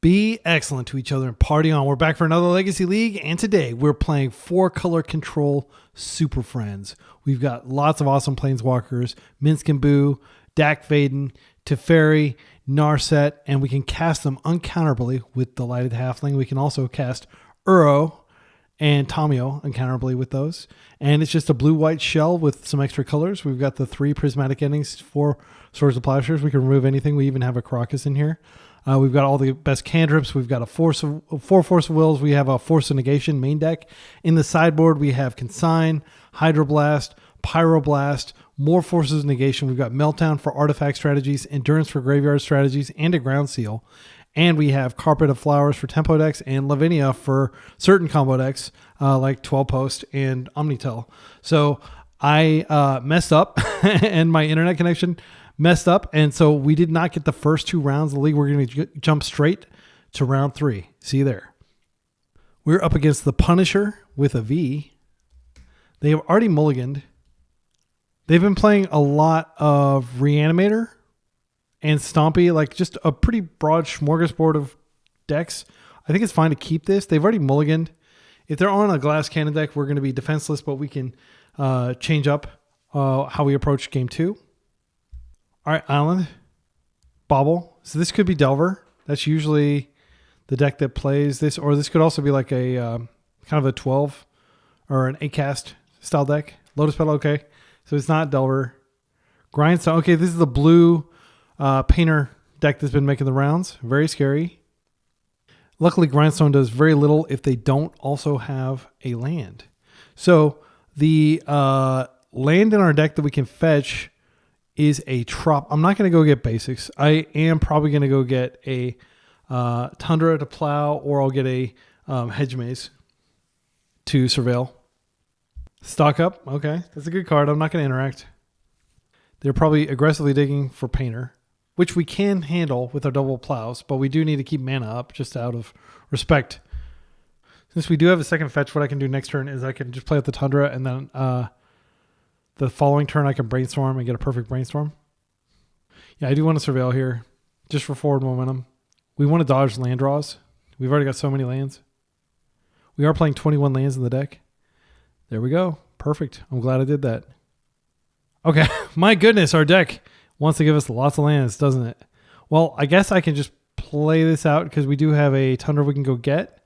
Be excellent to each other and party on. We're back for another Legacy League, and today we're playing 4-color control Super Friends. We've got lots of awesome Planeswalkers, Minsc and Boo, Dack, Fayden, Teferi, Narset, and we can cast them uncounterably with Delighted Halfling. We can also cast Uro and Tamiyo uncounterably with those. And it's just a blue-white shell with some extra colors. We've got the 3 prismatic endings, 4 Swords of Plowshares. We can remove anything. We even have a Crocus in here. We've got all the best cantrips. We've got 4 Force of Wills. We have a Force of Negation main deck. In the sideboard, we have Consign, Hydroblast, Pyroblast, more Forces of Negation. We've got Meltdown for artifact strategies, Endurance for graveyard strategies, and a Ground Seal. And we have Carpet of Flowers for tempo decks and Lavinia for certain combo decks like 12 Post and Omnitel. So I messed up and my internet connection messed up, and so we did not get the first 2 rounds of the league. We're going to jump straight to round 3. See you there. We're up against the Punisher with a V. They have already mulliganed. They've been playing a lot of Reanimator and Stompy, like just a pretty broad smorgasbord of decks. I think it's fine to keep this. They've already mulliganed. If they're on a Glass Cannon deck, we're going to be defenseless, but we can change up how we approach game 2. All right, Island, Bobble. So this could be Delver. That's usually the deck that plays this, or this could also be like a kind of a 12 or an 8-cast style deck. Lotus Petal, okay. So it's not Delver. Grindstone, okay, this is the blue Painter deck that's been making the rounds. Very scary. Luckily, Grindstone does very little if they don't also have a land. So the land in our deck that we can fetch is a Trop. I'm not going to go get basics. I am probably going to go get a Tundra to plow, or I'll get a Hedge Maze to surveil. Stock up. Okay, that's a good card. I'm not going to interact. They're probably aggressively digging for Painter, which we can handle with our double plows, but we do need to keep mana up just out of respect. Since we do have a second fetch, what I can do next turn is I can just play with the Tundra, and then the following turn I can Brainstorm and get a perfect Brainstorm. Yeah, I do want to surveil here just for forward momentum. We want to dodge land draws. We've already got so many lands. We are playing 21 lands in the deck. There we go. Perfect. I'm glad I did that. Okay, my goodness, our deck wants to give us lots of lands, doesn't it? Well, I guess I can just play this out because we do have a Tundra we can go get,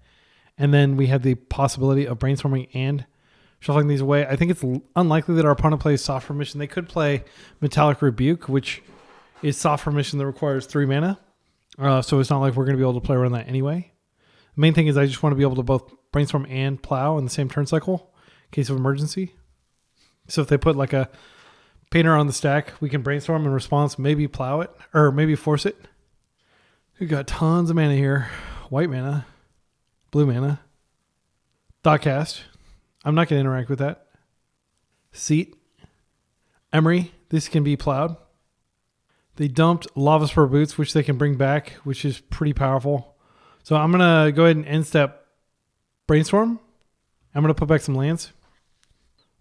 and then we have the possibility of Brainstorming and shuffling these away. I think it's unlikely that our opponent plays Soft Permission. They could play Metallic Rebuke, which is Soft Permission that requires 3 mana. So it's not like we're going to be able to play around that anyway. The main thing is I just want to be able to both Brainstorm and Plow in the same turn cycle in case of emergency. So if they put like a Painter on the stack, we can Brainstorm in response, maybe Plow it, or maybe force it. We've got tons of mana here. White mana, blue mana, Dot Cast. I'm not going to interact with that. Seat. Emery. This can be plowed. They dumped Lava Spur Boots, which they can bring back, which is pretty powerful. So I'm going to go ahead and end step Brainstorm. I'm going to put back some lands.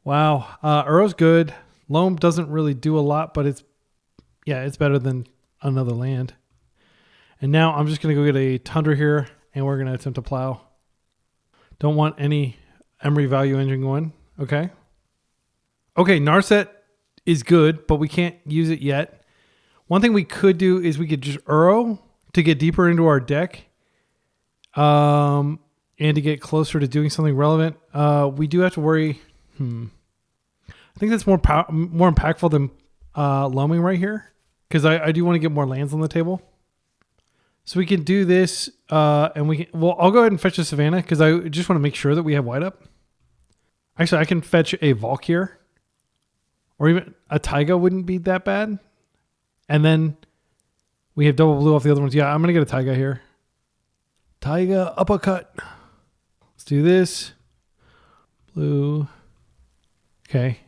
Wow. Uro's good. Loam doesn't really do a lot, but it's better than another land. And now I'm just going to go get a Tundra here, and we're going to attempt to plow. Don't want any Emery Value Engine going. Okay. Okay, Narset is good, but we can't use it yet. One thing we could do is we could just Uro to get deeper into our deck and to get closer to doing something relevant. We do have to worry. I think that's more impactful than loaming right here because I do want to get more lands on the table. So we can do this and we can, well, I'll go ahead and fetch a Savannah because I just want to make sure that we have white up. Actually, I can fetch a Valkyr or even a Taiga wouldn't be that bad. And then we have double blue off the other ones. Yeah, I'm going to get a Taiga here. Taiga uppercut. Let's do this. Blue. Okay.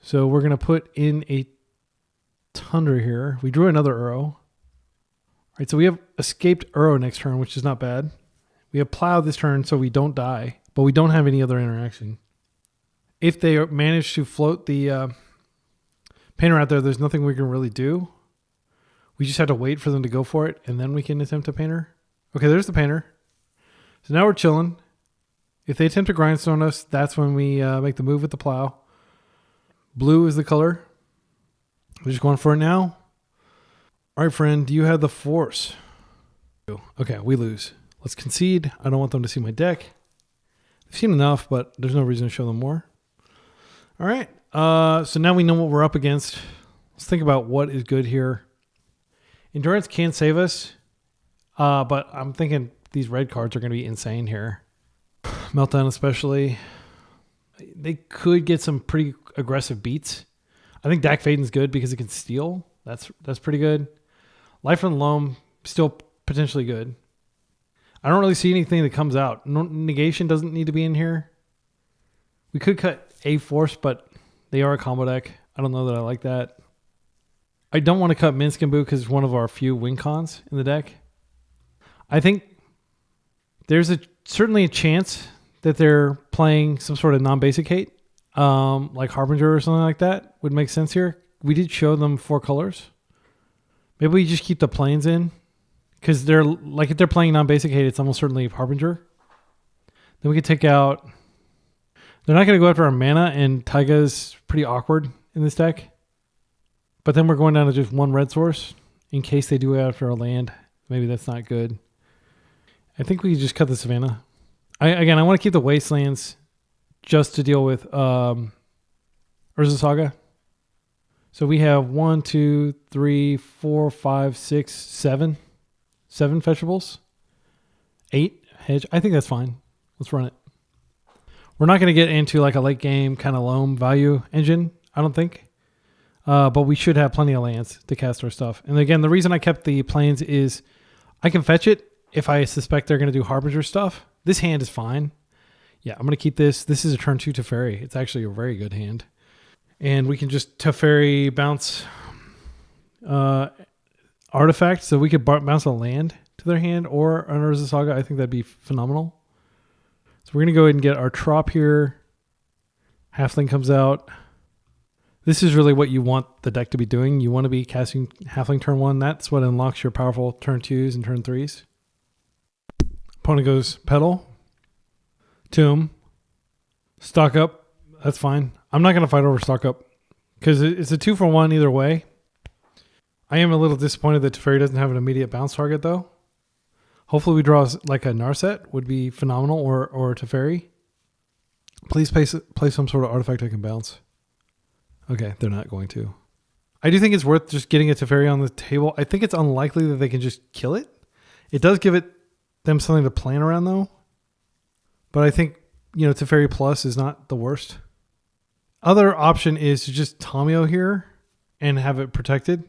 So we're going to put in a Tundra here. We drew another Uro. All right, so we have escaped Uro next turn, which is not bad. We have Plow this turn so we don't die, but we don't have any other interaction. If they manage to float the Painter out there, there's nothing we can really do. We just have to wait for them to go for it, and then we can attempt a Painter. Okay, there's the painter. So now we're chilling. If they attempt to grindstone us, that's when we make the move with the plow. Blue is the color. We're just going for it now. All right, friend, you have the force. Okay, we lose. Let's concede. I don't want them to see my deck. They've seen enough, but there's no reason to show them more. All right, so now we know what we're up against. Let's think about what is good here. Endurance can save us, but I'm thinking these red cards are going to be insane here. Meltdown especially. They could get some pretty aggressive beats. I think Dack Fayden's good because it can steal. That's pretty good. Life from the Loam, still potentially good. I don't really see anything that comes out. Negation doesn't need to be in here. We could cut a force, but they are a combo deck. I don't know that I like that. I don't want to cut Minsc because it's one of our few win cons in the deck. I think there's certainly a chance that they're playing some sort of non-basic hate, like Harbinger or something like that would make sense here. We did show them 4 colors. Maybe we just keep the planes in because they're like if they're playing non-basic hate, it's almost certainly Harbinger. Then we could take out. They're not going to go after our mana, and Taiga's pretty awkward in this deck. But then we're going down to just 1 red source in case they do it after our land. Maybe that's not good. I think we could just cut the Savannah. I want to keep the Wastelands just to deal with Urza Saga. So we have 1, 2, 3, 4, 5, 6, 7. 7 fetchables. 8 hedge. I think that's fine. Let's run it. We're not going to get into like a late game kind of loam value engine, I don't think. But we should have plenty of lands to cast our stuff. And again, the reason I kept the planes is I can fetch it if I suspect they're going to do Harbinger stuff. This hand is fine. Yeah, I'm going to keep this. This is a turn 2 Teferi. It's actually a very good hand. And we can just Teferi bounce artifact. So we could bounce a land to their hand or an Urza Saga. I think that'd be phenomenal. So we're going to go ahead and get our Trop here. Halfling comes out. This is really what you want the deck to be doing. You want to be casting Halfling turn 1. That's what unlocks your powerful turn 2s and turn 3s. Opponent goes Petal. Tomb. Stock up. That's fine. I'm not going to fight over stock up because it's a 2-for-1 either way. I am a little disappointed that Teferi doesn't have an immediate bounce target though. Hopefully we draw like a Narset would be phenomenal or Teferi. Please play some sort of artifact I can bounce. Okay, they're not going to. I do think it's worth just getting a Teferi on the table. I think it's unlikely that they can just kill it. It does give them something to plan around though. But I think, Teferi Plus is not the worst. Other option is to just Tamio here and have it protected.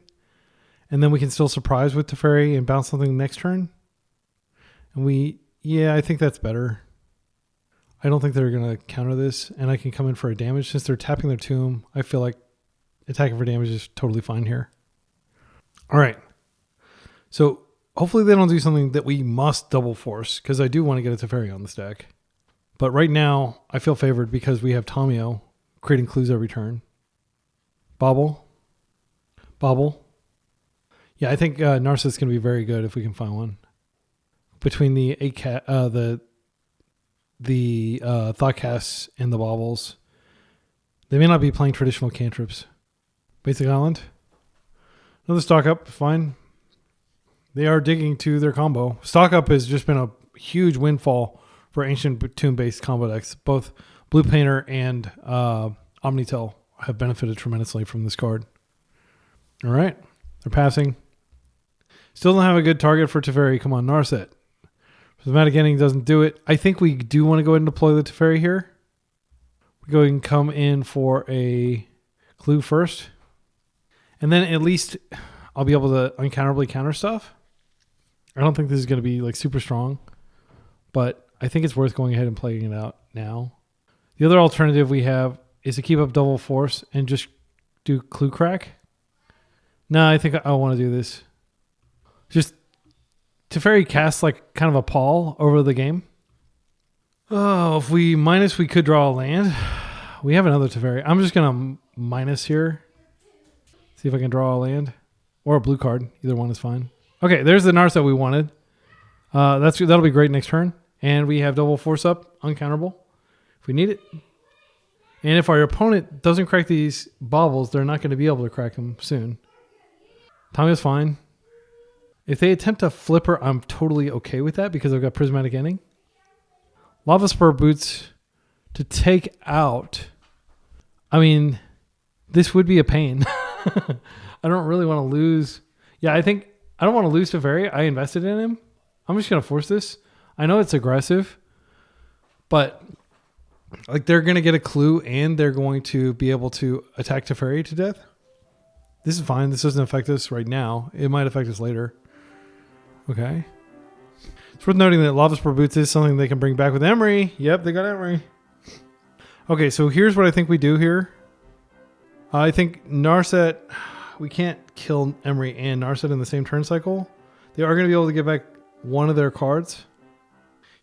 And then we can still surprise with Teferi and bounce something next turn. And I think that's better. I don't think they're going to counter this. And I can come in for a damage. Since they're tapping their tomb, I feel like attacking for damage is totally fine here. All right. So hopefully they don't do something that we must double force, because I do want to get a Teferi on this deck. But right now, I feel favored because we have Tamio creating clues every turn. Bobble. Yeah, I think Narcissus is going to be very good if we can find one. Between the Thoughtcasts and the Bobbles, they may not be playing traditional cantrips. Basic Island. Another stock up, fine. They are digging to their combo. Stock up has just been a huge windfall for ancient tomb-based combo decks. Both Blue Painter and Omnitel have benefited tremendously from this card. All right, they're passing. Still don't have a good target for Teferi. Come on, Narset. Prismatic Ending doesn't do it. I think we do want to go ahead and deploy the Teferi here. We go ahead and come in for a clue first. And then at least I'll be able to uncounterably counter stuff. I don't think this is going to be like super strong, but I think it's worth going ahead and playing it out now. The other alternative we have is to keep up double force and just do clue crack. No, I think I want to do this. Just Teferi casts like kind of a pall over the game. Oh, if we minus, we could draw a land. We have another Teferi. I'm just going to minus here. See if I can draw a land or a blue card. Either one is fine. Okay, there's the Narset we wanted. That'll be great next turn. And we have double force up, uncounterable, if we need it. And if our opponent doesn't crack these baubles, they're not going to be able to crack them soon. Tamiyo's fine. If they attempt to flip her, I'm totally okay with that because I've got Prismatic Ending. Lava Spur Boots to take out. I mean, this would be a pain. I don't really want to lose. Yeah, I don't want to lose to Very. I invested in him. I'm just going to force this. I know it's aggressive, but like they're going to get a clue and they're going to be able to attack Teferi to death. This is fine. This doesn't affect us right now. It might affect us later. Okay. It's worth noting that Lava Spur Boots is something they can bring back with Emery. Yep, they got Emery. Okay, so here's what I think we do here. I think Narset, we can't kill Emery and Narset in the same turn cycle. They are going to be able to get back one of their cards.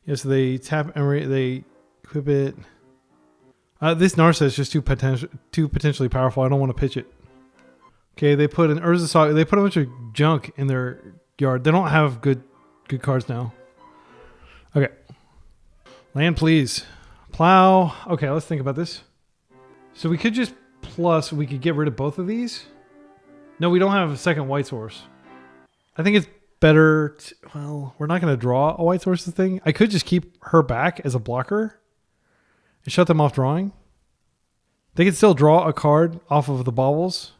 Yeah, so they tap Emery, they equip it. This Narset is just too potentially powerful. I don't want to pitch it. Okay, they put an Urza Saga. They put a bunch of junk in their yard. They don't have good cards now. Okay. Land, please. Plow. Okay, let's think about this. So we could just plus, we could get rid of both of these. No, we don't have a second white source. I think it's better. Well, we're not going to draw a white source thing. I could just keep her back as a blocker and shut them off drawing. They could still draw a card off of the baubles.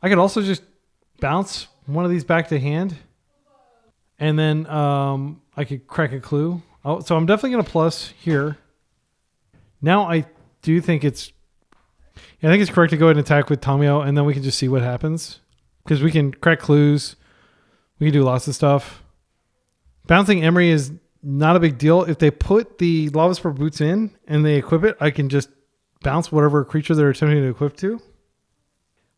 I could also just bounce one of these back to hand. And then I could crack a clue. Oh, so I'm definitely going to plus here. Now I do think I think it's correct to go ahead and attack with Tamiyo, and then we can just see what happens. Because we can crack clues. We can do lots of stuff. Bouncing Emery is not a big deal. If they put the Lava Spur Boots in and they equip it, I can just bounce whatever creature they're attempting to equip to.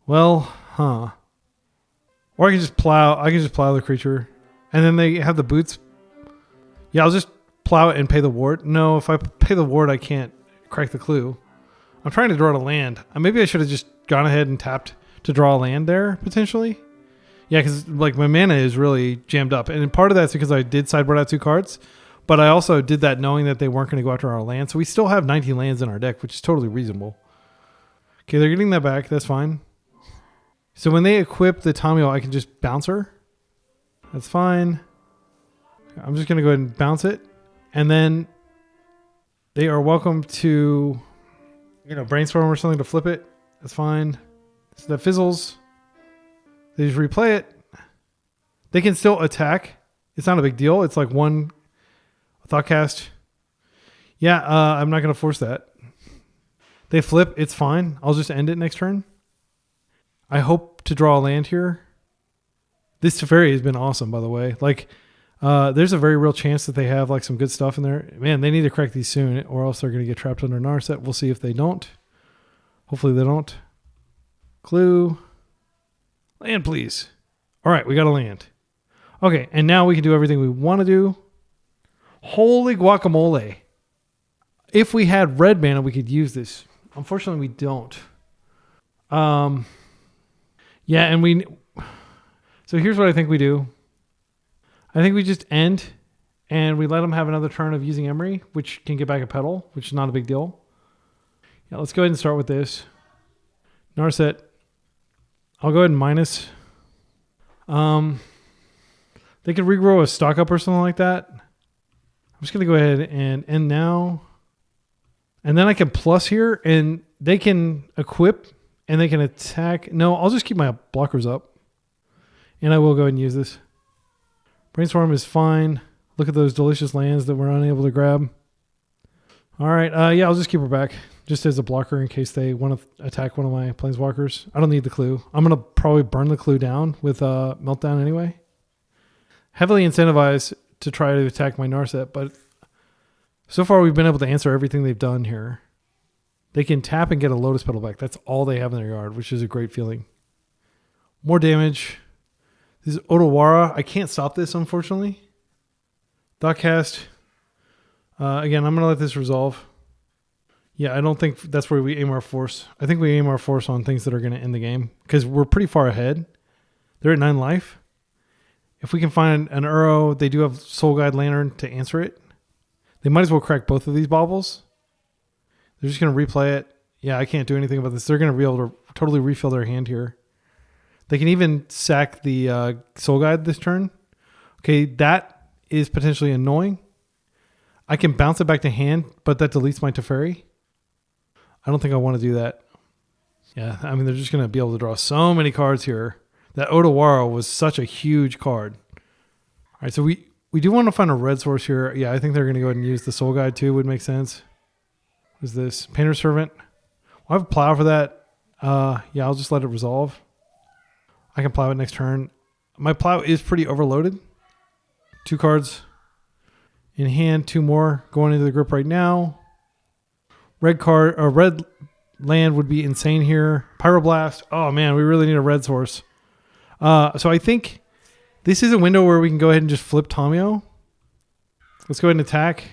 Well, Or I can just plow. The creature. And then they have the boots. Yeah, I'll just plow it and pay the ward. No, if I pay the ward, I can't crack the clue. I'm trying to draw to land. Maybe I should have just gone ahead and tapped to draw a land there, potentially. Yeah, because like my mana is really jammed up. And part of that's because I did sideboard out 2 cards. But I also did that knowing that they weren't going to go after our land. So we still have 19 lands in our deck, which is totally reasonable. Okay, they're getting that back. That's fine. So when they equip the Tamiyo, I can just bounce her. That's fine. I'm just going to go ahead and bounce it. And then they are welcome to, brainstorm or something to flip it. That's fine. So that fizzles. They just replay it. They can still attack. It's not a big deal. It's like one thought cast. Yeah, I'm not going to force that. They flip. It's fine. I'll just end it next turn. I hope to draw a land here. This Teferi has been awesome, by the way. Like, there's a very real chance that they have like some good stuff in there. Man, they need to crack these soon, or else they're going to get trapped under Narset. We'll see if they don't. Hopefully they don't. Clue. Land, please. All right, we got a land. Okay, and now we can do everything we want to do. Holy guacamole. If we had red mana, we could use this. Unfortunately, we don't. Yeah, and so here's what I think we do. I think we just end and we let them have another turn of using Emery, which can get back a pedal, which is not a big deal. Yeah, let's go ahead and start with this. Narset. I'll go ahead and minus. They could regrow a stock up or something like that. I'm just going to go ahead and end now. And then I can plus here and they can equip and they can attack. No, I'll just keep my blockers up. And I will go ahead and use this. Brainstorm is fine. Look at those delicious lands that we're unable to grab. All right. Yeah, I'll just keep her back just as a blocker in case they want to attack one of my Planeswalkers. I don't need the clue. I'm going to probably burn the clue down with Meltdown anyway. Heavily incentivized to try to attack my Narset, but so far we've been able to answer everything they've done here. They can tap and get a Lotus Petal back. That's all they have in their yard, which is a great feeling. More damage. This is Otawara. I can't stop this, unfortunately. Thoughtcast. Again, I'm going to let this resolve. Yeah, I don't think that's where we aim our force. I think we aim our force on things that are going to end the game because we're pretty far ahead. They're at 9 life. If we can find an Uro, they do have Soul Guide Lantern to answer it. They might as well crack both of these baubles. They're just going to replay it. Yeah, I can't do anything about this. They're going to be able to totally refill their hand here. They can even sack the Soul Guide this turn. Okay, that is potentially annoying. I can bounce it back to hand, but that deletes my Teferi. I don't think I want to do that. Yeah, I mean, they're just going to be able to draw so many cards here. That Otawara was such a huge card. All right, so we do want to find a red source here. Yeah, I think they're going to go ahead and use the Soul Guide too. Would make sense. What is this? Painter Servant. I have a plow for that. Yeah, I'll just let it resolve. I can plow it next turn. My plow is pretty overloaded. 2 cards in hand, 2 more going into the grip right now. Red card or red land would be insane here. Pyroblast. Oh man, we really need a red source. So I think this is a window where we can go ahead and just flip Tamiyo. Let's go ahead and attack.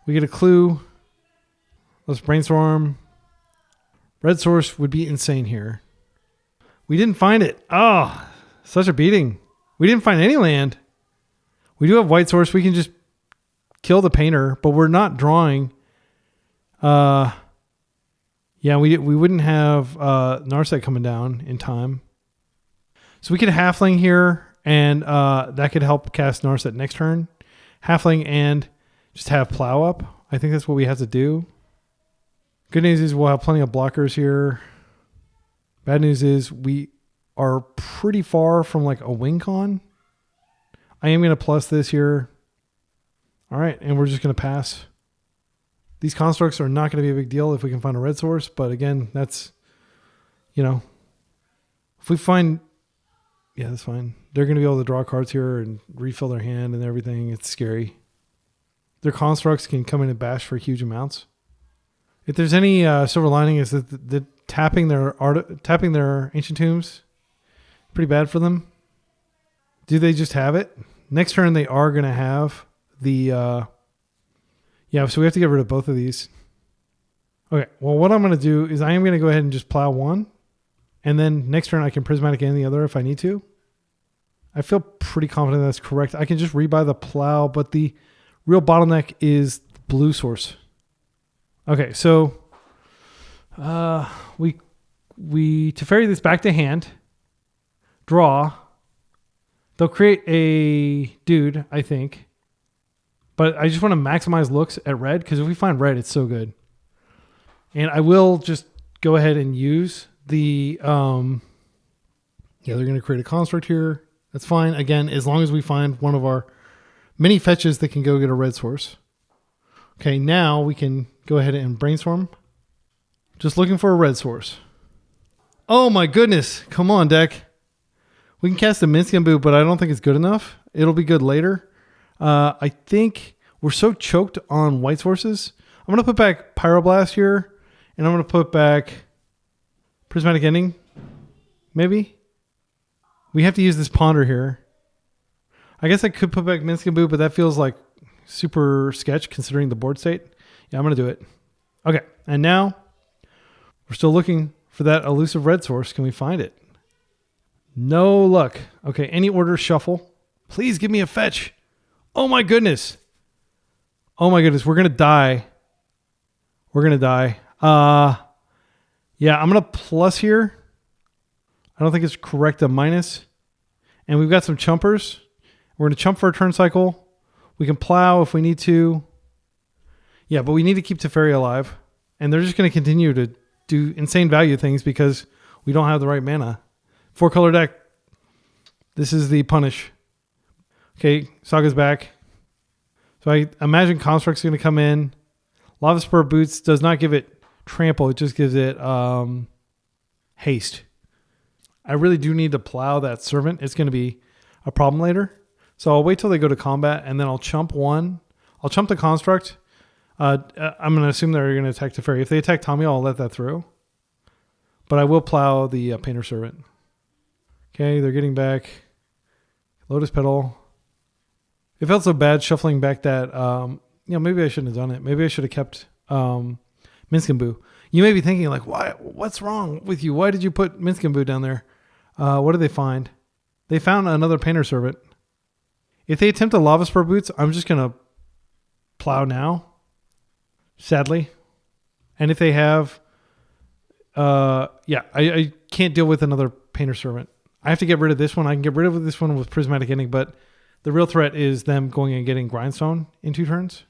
We get a clue. Let's brainstorm. Red source would be insane here. We didn't find it. Oh, such a beating. We didn't find any land. We do have white source. We can just kill the painter, but we're not drawing. Yeah, we wouldn't have Narset coming down in time. So we could Halfling here, and that could help cast Narset next turn. Halfling and just have Plow up. I think that's what we have to do. Good news is we'll have plenty of blockers here. Bad news is we are pretty far from like a win con. I am going to plus this here. All right, and we're just going to pass. These constructs are not going to be a big deal if we can find a red source, but again, that's, you know, if we find, yeah, that's fine. They're going to be able to draw cards here and refill their hand and everything. It's scary. Their constructs can come in and bash for huge amounts. If there's any silver lining, is that the tapping their ancient tombs, pretty bad for them. Do they just have it? Next turn they are going to have the yeah, so we have to get rid of both of these. Okay, well what I'm going to do is I am going to go ahead and just plow one, and then next turn I can prismatic in the other if I need to. I feel pretty confident that's correct. I can just rebuy the plow, but the real bottleneck is blue source. Okay, so we Teferi this back to hand, draw. They'll create a dude, I think. But I just want to maximize looks at red, because if we find red, it's so good. And I will just go ahead and use the... yeah, they're going to create a construct here. That's fine. Again, as long as we find one of our many fetches that can go get a red source. Okay, now we can go ahead and brainstorm. Just looking for a red source. Oh my goodness. Come on, deck. We can cast a Minsc, but I don't think it's good enough. It'll be good later. I think we're so choked on white sources. I'm going to put back Pyroblast here, and I'm going to put back Prismatic Ending, maybe. We have to use this Ponder here. I guess I could put back Minsc, but that feels like super sketch considering the board state. Yeah, I'm going to do it. Okay, and now we're still looking for that elusive red source. Can we find it? No luck. Okay, any order shuffle. Please give me a fetch. Oh my goodness. Oh my goodness, we're going to die. We're going to die. Yeah, I'm going to plus here. I don't think it's correct, a minus. And we've got some chumpers. We're going to chump for a turn cycle. We can plow if we need to. Yeah, but we need to keep Teferi alive. And they're just going to continue to do insane value things because we don't have the right mana. 4-color deck. This is the punish. Okay, Saga's back. So I imagine Construct's going to come in. Lava Spur Boots does not give it trample. It just gives it haste. I really do need to plow that Servant. It's going to be a problem later. So I'll wait till they go to combat, and then I'll chump one. I'll chump the Construct. I'm going to assume they're going to attack Teferi. If they attack Tommy, I'll let that through. But I will plow the Painter Servant. Okay, they're getting back Lotus Petal. It felt so bad shuffling back that, maybe I shouldn't have done it. Maybe I should have kept Minsc. You may be thinking, like, why? What's wrong with you? Why did you put Minsc down there? What did they find? They found another Painter Servant. If they attempt a Lava Spur Boots, I'm just going to plow now. Sadly. And if they have... I can't deal with another Painter Servant. I have to get rid of this one. I can get rid of this one with Prismatic Ending, but the real threat is them going and getting Grindstone in 2 turns.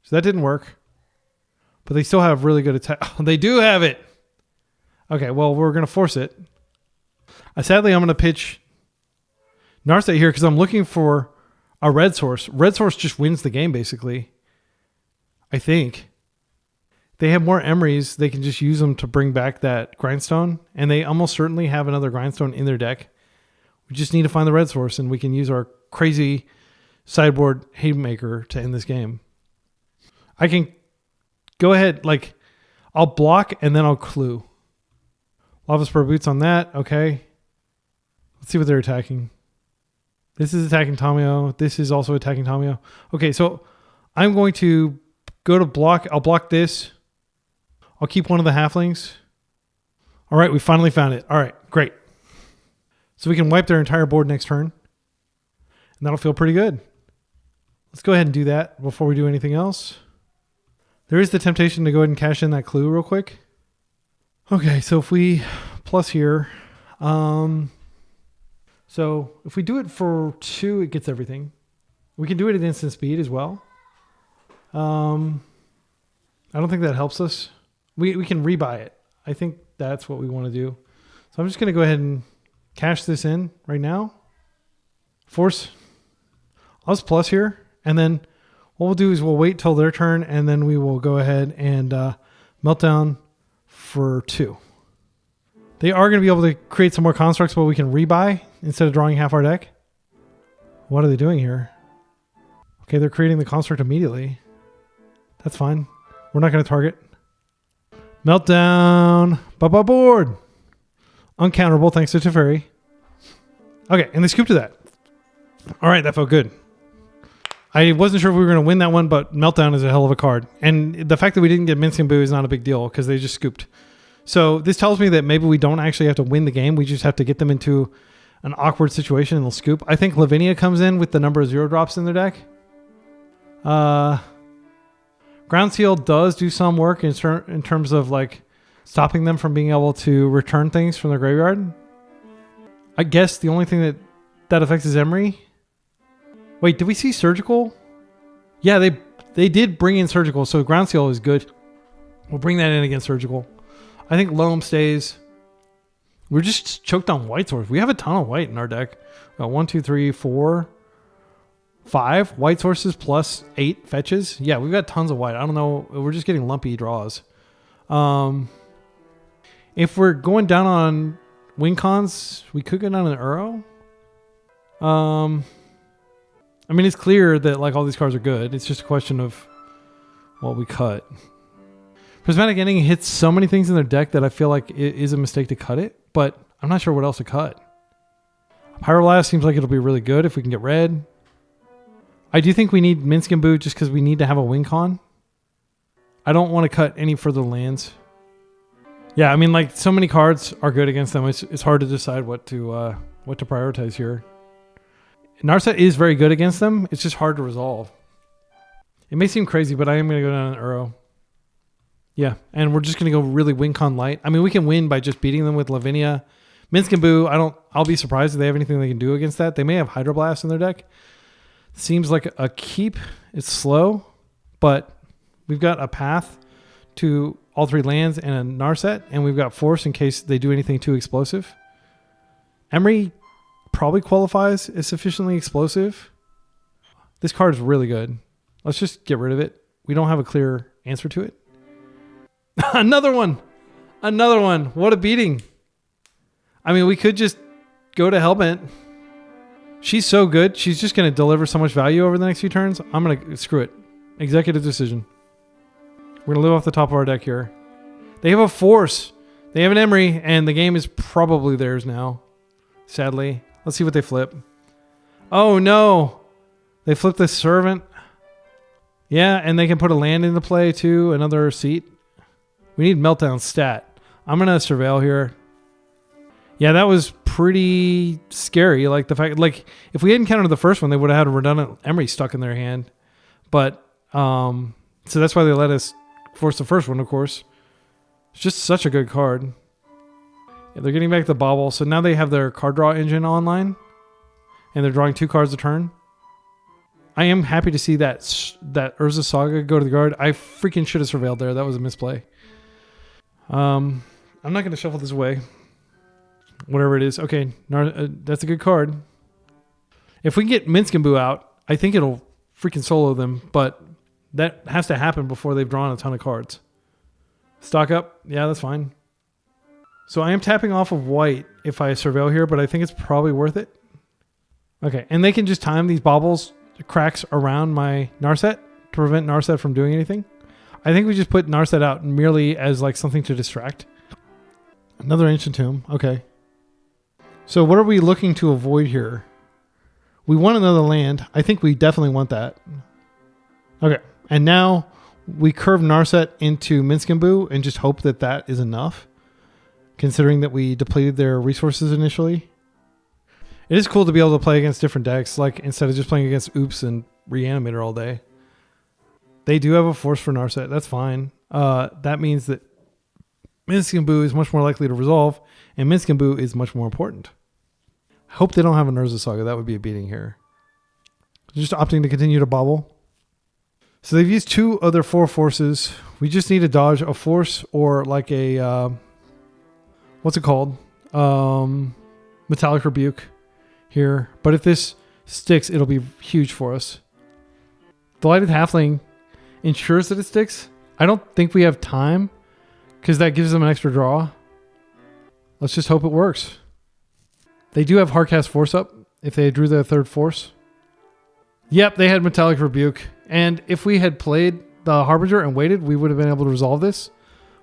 So that didn't work. But they still have really good attack. Oh, they do have it! Okay, well, we're going to force it. Sadly, I'm going to pitch Narset here because I'm looking for a red source. Red source just wins the game, basically. I think. They have more Emeries. They can just use them to bring back that Grindstone. And they almost certainly have another Grindstone in their deck. We just need to find the red source, and we can use our crazy sideboard Haymaker to end this game. I can go ahead, like, I'll block and then I'll clue. Lava Spur Boots on that. Okay. Let's see what they're attacking. This is attacking Tamio. This is also attacking Tamio. Okay, so I'm going to go to block. I'll block this. I'll keep one of the halflings. All right, we finally found it. All right, great. So we can wipe their entire board next turn. And that'll feel pretty good. Let's go ahead and do that before we do anything else. There is the temptation to go ahead and cash in that clue real quick. Okay, so if we plus here. So if we do it for 2, it gets everything. We can do it at instant speed as well. I don't think that helps us. We can rebuy it. I think that's what we want to do. So I'm just going to go ahead and cash this in right now. Force. I'll just plus here. And then what we'll do is we'll wait till their turn, and then we will go ahead and Meltdown for 2. They are going to be able to create some more constructs, but we can rebuy instead of drawing half our deck. What are they doing here? Okay, they're creating the construct immediately. That's fine. We're not going to target. Meltdown. Bye-bye board. Uncounterable thanks to Teferi. Okay, and they scooped to that. All right, that felt good. I wasn't sure if we were going to win that one, but Meltdown is a hell of a card. And the fact that we didn't get Minsc and Boo is not a big deal because they just scooped. So this tells me that maybe we don't actually have to win the game. We just have to get them into an awkward situation and they'll scoop. I think Lavinia comes in with the number of 0 drops in their deck. Ground Seal does do some work in terms of like stopping them from being able to return things from their graveyard. I guess the only thing that affects is Emery. Wait, did we see Surgical? Yeah, they did bring in Surgical, so Ground Seal is good. We'll bring that in against Surgical. I think Loam stays. We're just choked on white source. We have a ton of white in our deck. We got 1, 2, 3, 4, 5 white sources plus 8 fetches. Yeah, we've got tons of white. I don't know. We're just getting lumpy draws. If we're going down on win cons, we could go down an Uro. I mean, it's clear that like all these cards are good. It's just a question of what we cut. Prismatic Ending hits so many things in their deck that I feel like it is a mistake to cut it, but I'm not sure what else to cut. Pyroblast seems like it'll be really good if we can get red. I do think we need Minsc and Boo just because we need to have a win con. I don't want to cut any further lands. Yeah, I mean, like so many cards are good against them. It's hard to decide what to prioritize here. Narset is very good against them. It's just hard to resolve. It may seem crazy, but I am going to go down an Uro. Yeah, and we're just going to go really win con light. I mean, we can win by just beating them with Lavinia. Minsc and Boo, I'll be surprised if they have anything they can do against that. They may have Hydroblast in their deck. Seems like a keep. It's slow, but we've got a path to all 3 lands and a Narset, and we've got Force in case they do anything too explosive. Emery probably qualifies as sufficiently explosive. This card is really good. Let's just get rid of it. We don't have a clear answer to it. Another one. What a beating. I mean, we could just go to Hellbent. She's so good. She's just going to deliver so much value over the next few turns. I'm going to screw it. Executive decision. We're going to live off the top of our deck here. They have a Force. They have an Emery, and the game is probably theirs now. Sadly. Let's see what they flip. Oh, no. They flip the Servant. Yeah, and they can put a land into play, too. Another seat. We need Meltdown stat. I'm going to surveil here. Yeah, that was pretty scary. Like the fact, like if we hadn't countered the first one, they would have had a redundant Emery stuck in their hand. But so that's why they let us force the first one, of course. It's just such a good card. Yeah, they're getting back the bauble, so now they have their card draw engine online, and they're drawing 2 cards a turn. I am happy to see that Urza Saga go to the guard. I freaking should have surveilled there. That was a misplay. I'm not going to shuffle this away. Whatever it is. Okay, that's a good card. If we can get Minsc out, I think it'll freaking solo them, but that has to happen before they've drawn a ton of cards. Stock up. Yeah, that's fine. So I am tapping off of white if I surveil here, but I think it's probably worth it. Okay, and they can just time these baubles, cracks around my Narset to prevent Narset from doing anything. I think we just put Narset out merely as like something to distract. Another Ancient Tomb. Okay. So what are we looking to avoid here? We want another land. I think we definitely want that. Okay. And now we curve Narset into Minsc and just hope that that is enough, considering that we depleted their resources initially. It is cool to be able to play against different decks, like instead of just playing against Oops and Reanimator all day. They do have a force for Narset. That's fine. That means that Minsc is much more likely to resolve, and Minsc is much more important. I hope they don't have an Urza Saga. That would be a beating here. Just opting to continue to bobble. So they've used 2 other 4 forces. We just need to dodge a force or like a... what's it called? Metallic Rebuke here. But if this sticks, it'll be huge for us. Delighted Halfling ensures that it sticks. I don't think we have time because that gives them an extra draw. Let's just hope it works. They do have Hardcast Force up if they drew their 3rd force. Yep, they had Metallic Rebuke. And if we had played the Harbinger and waited, we would have been able to resolve this.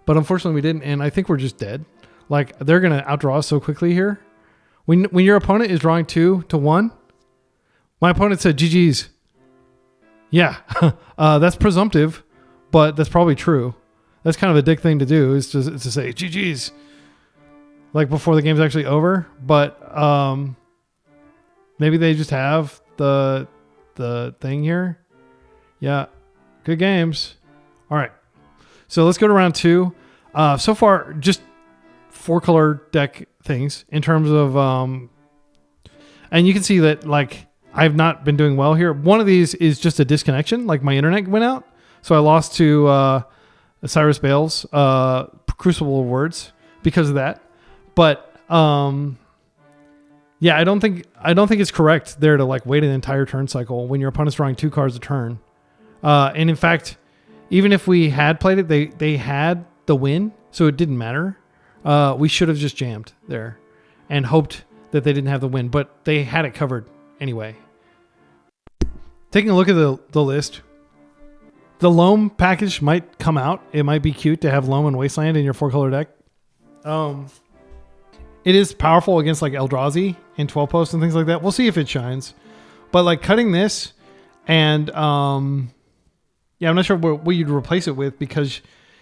But unfortunately we didn't, and I think we're just dead. Like, they're going to outdraw us so quickly here. When your opponent is drawing 2 to 1, my opponent said, GG's. Yeah, that's presumptive, but that's probably true. That's kind of a dick thing to do, is to say, GG's. Like, before the game's actually over. But maybe they just have the thing here. Yeah, good games. All right, so let's go to round 2. So far, just 4-color deck things in terms of and you can see that like I've not been doing well here. One of these is just a disconnection, like my internet went out, so I lost to Cyrus Bale's Crucible of Words because of that. But yeah, I don't think it's correct there to like wait an entire turn cycle when your opponent's drawing 2 cards a turn. And in fact, even if we had played it, they had the win, so it didn't matter. We should have just jammed there and hoped that they didn't have the win, but they had it covered anyway. Taking a look at the list, the Loam package might come out. It might be cute to have Loam and Wasteland in your 4-color deck. It is powerful against like Eldrazi and 12 posts and things like that. We'll see if it shines. But like cutting this and yeah, I'm not sure what you'd replace it with, because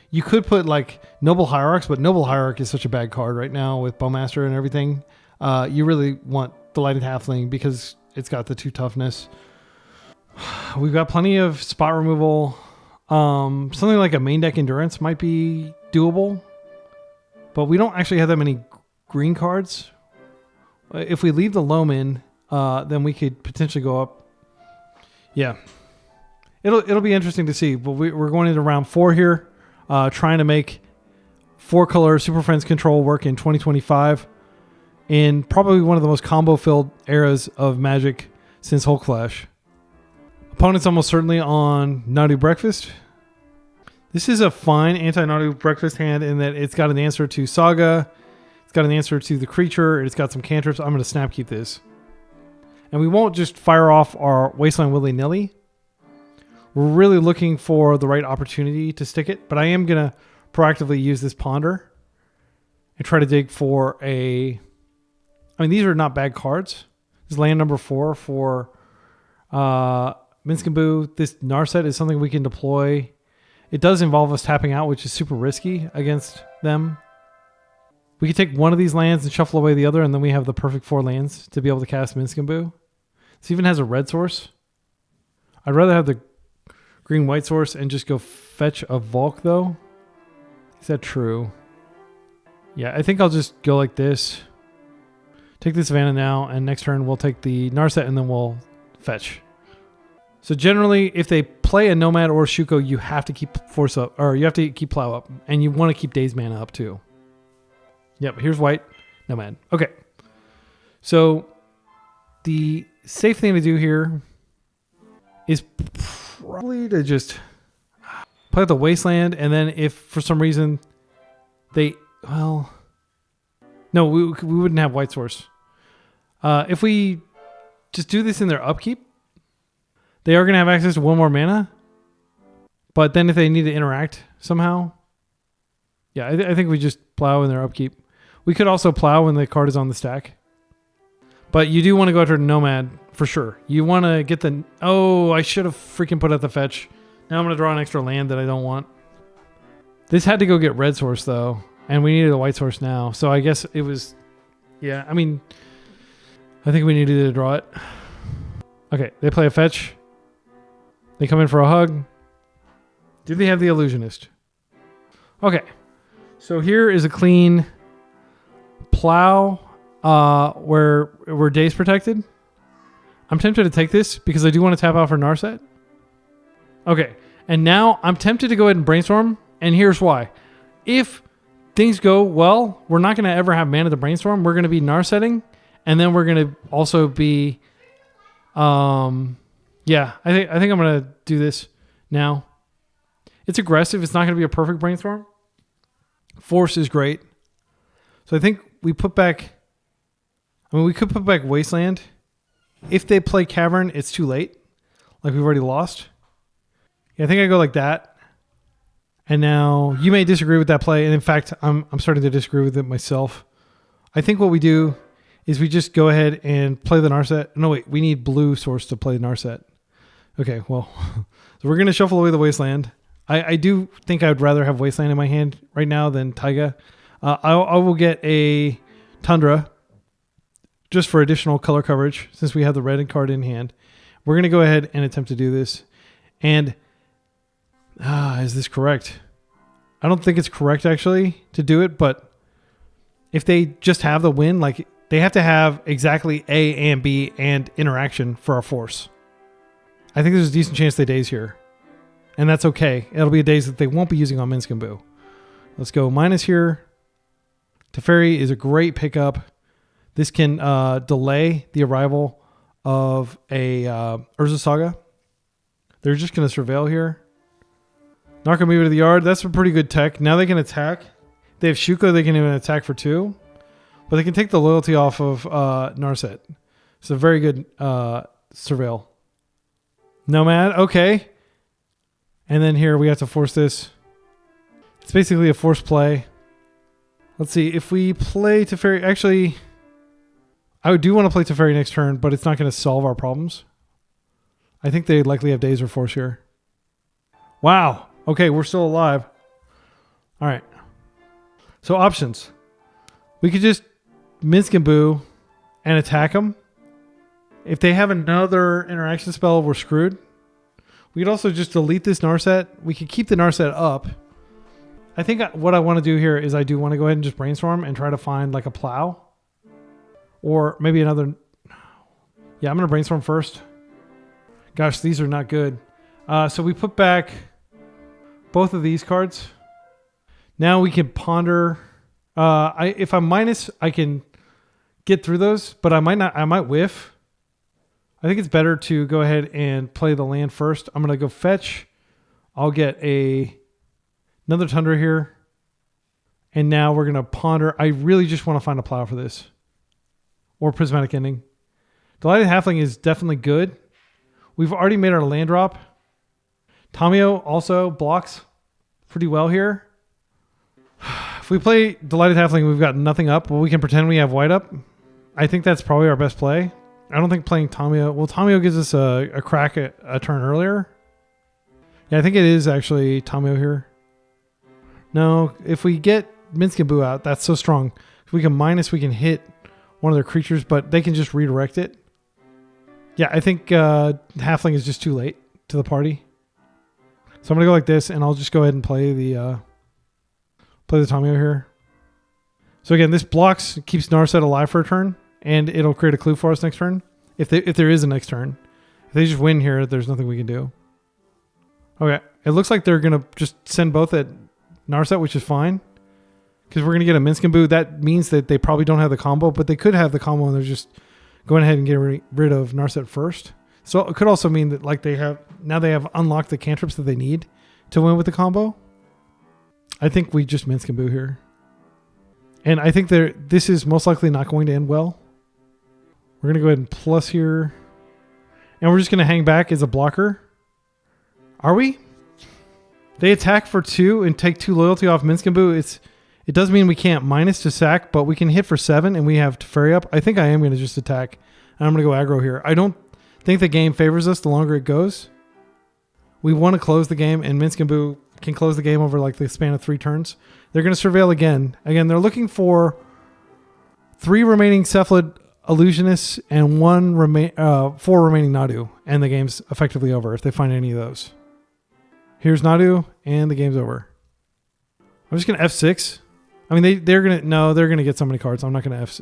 you could put like Noble Hierarchs, but Noble Hierarch is such a bad card right now with Bowmaster and everything. You really want Delighted Halfling because it's got the 2 toughness. We've got plenty of spot removal. Something like a main deck Endurance might be doable, but we don't actually have that many green cards. If we leave the Loam in, then we could potentially go up. Yeah, it'll be interesting to see. But we're going into round 4 here. Trying to make 4-color Super Friends control work in 2025 in probably one of the most combo-filled eras of Magic since Hulk Flash. Opponent's almost certainly on Nadu Breakfast. This is a fine anti-Nadu Breakfast hand in that it's got an answer to Saga, it's got an answer to the creature, it's got some cantrips. I'm going to snap keep this. And we won't just fire off our Wasteland willy-nilly. We're really looking for the right opportunity to stick it, but I am going to proactively use this Ponder and try to dig for a... I mean, these are not bad cards. This is land number 4 for Minsc. This Narset is something we can deploy. It does involve us tapping out, which is super risky against them. We could take one of these lands and shuffle away the other, and then we have the perfect 4 lands to be able to cast Minsc. This even has a red source. I'd rather have the green-white source and just go fetch a Volk, though. Is that true? Yeah, I think I'll just go like this. Take this Savannah now, and next turn we'll take the Narset, and then we'll fetch. So generally, if they play a Nomad or Shuko, you have to keep Force up, or you have to keep Plow up, and you want to keep Daze Mana up too. Yep, here's white, Nomad. Okay, so the safe thing to do here is probably to just play out the Wasteland, and then if for some reason they, well, no, we wouldn't have white source. If we just do this in their upkeep, they are going to have access to 1 more mana. But then if they need to interact somehow, yeah, I think we just plow in their upkeep. We could also plow when the card is on the stack. But you do want to go after Nomad for sure. You want to get the... Oh, I should have freaking put out the fetch. Now I'm going to draw an extra land that I don't want. This had to go get red source though. And we needed a white source now. So I guess it was... Yeah, I mean... I think we needed to draw it. Okay, they play a fetch. They come in for a hug. Do they have the Illusionist? Okay. So here is a clean plow where we're Daze protected. I'm tempted to take this because I do want to tap out for Narset. Okay. And now I'm tempted to go ahead and brainstorm. And here's why. If things go well, we're not going to ever have mana to brainstorm. We're going to be Narsetting. And then we're going to also be... yeah, I think I'm going to do this now. It's aggressive. It's not going to be a perfect brainstorm. Force is great. So I think we put back... I mean, we could put back Wasteland. If they play Cavern, it's too late. Like we've already lost. Yeah, I think I go like that. And now you may disagree with that play. And in fact, I'm starting to disagree with it myself. I think what we do is we just go ahead and play the Narset. No, wait. We need blue source to play Narset. Okay, well. So we're going to shuffle away the Wasteland. I do think I would rather have Wasteland in my hand right now than Taiga. I will get a Tundra just for additional color coverage since we have the red card in hand. We're going to go ahead and attempt to do this. And is this correct? I don't think it's correct actually to do it, but if they just have the win, like they have to have exactly A and B and interaction for our force. I think there's a decent chance they Daze here. And that's okay. It'll be a Daze that they won't be using on Minsc. Let's go minus here. Teferi is a great pickup. This can delay the arrival of a Urza Saga. They're just going to surveil here. Narcomoeba to the yard. That's a pretty good tech. Now they can attack. They have Shuko. They can even attack for 2. But they can take the loyalty off of Narset. It's a very good surveil. Nomad. Okay. And then here we have to force this. It's basically a forced play. Let's see. If we play Teferi... Actually, I do want to play Teferi next turn, but it's not going to solve our problems. I think they likely have Daze or Force here. Wow. Okay, we're still alive. All right. So options. We could just Minsc and attack them. If they have another interaction spell, we're screwed. We could also just delete this Narset. We could keep the Narset up. I think what I want to do here is I do want to go ahead and just brainstorm and try to find like a plow. Or maybe another... Yeah, I'm going to brainstorm first. Gosh, these are not good. So we put back both of these cards. Now we can ponder... if I'm minus, I can get through those, but I might whiff. I think it's better to go ahead and play the land first. I'm going to go fetch. I'll get another Tundra here. And now we're going to ponder. I really just want to find a plow for this. Or Prismatic Ending. Delighted Halfling is definitely good. We've already made our land drop. Tamiyo also blocks pretty well here. If we play Delighted Halfling, we've got nothing up. Well, we can pretend we have white up. I think that's probably our best play. I don't think playing Tamiyo... Well, Tamiyo gives us a crack at a turn earlier. Yeah, I think it is actually Tamiyo here. No, if we get Minsc out, that's so strong. If we can minus, we can hit one of their creatures, but they can just redirect it. Yeah, I think Halfling is just too late to the party. So I'm going to go like this, and I'll just go ahead and play the Tomio here. So again, this blocks, keeps Narset alive for a turn, and it'll create a clue for us next turn. If there is a next turn. If they just win here, there's nothing we can do. Okay, it looks like they're going to just send both at Narset, which is fine. Because we're going to get a Minsc. That means that they probably don't have the combo, but they could have the combo and they're just going ahead and getting rid of Narset first. So it could also mean that like they have unlocked the cantrips that they need to win with the combo. I think we just Minsc here. And I think this is most likely not going to end well. We're going to go ahead and plus here. And we're just going to hang back as a blocker. Are we? They attack for 2 and take 2 loyalty off Minsc. It does mean we can't minus to sack, but we can hit for 7 and we have Teferi up. I think I am going to just attack. And I'm going to go aggro here. I don't think the game favors us the longer it goes. We want to close the game, and Minsc can close the game over like the span of 3 turns. They're going to surveil again. Again, they're looking for 3 remaining Cephalid Illusionists and 4 remaining Nadu, and the game's effectively over if they find any of those. Here's Nadu, and the game's over. I'm just going to F6. I mean, they're going to get so many cards. I'm not going to F6.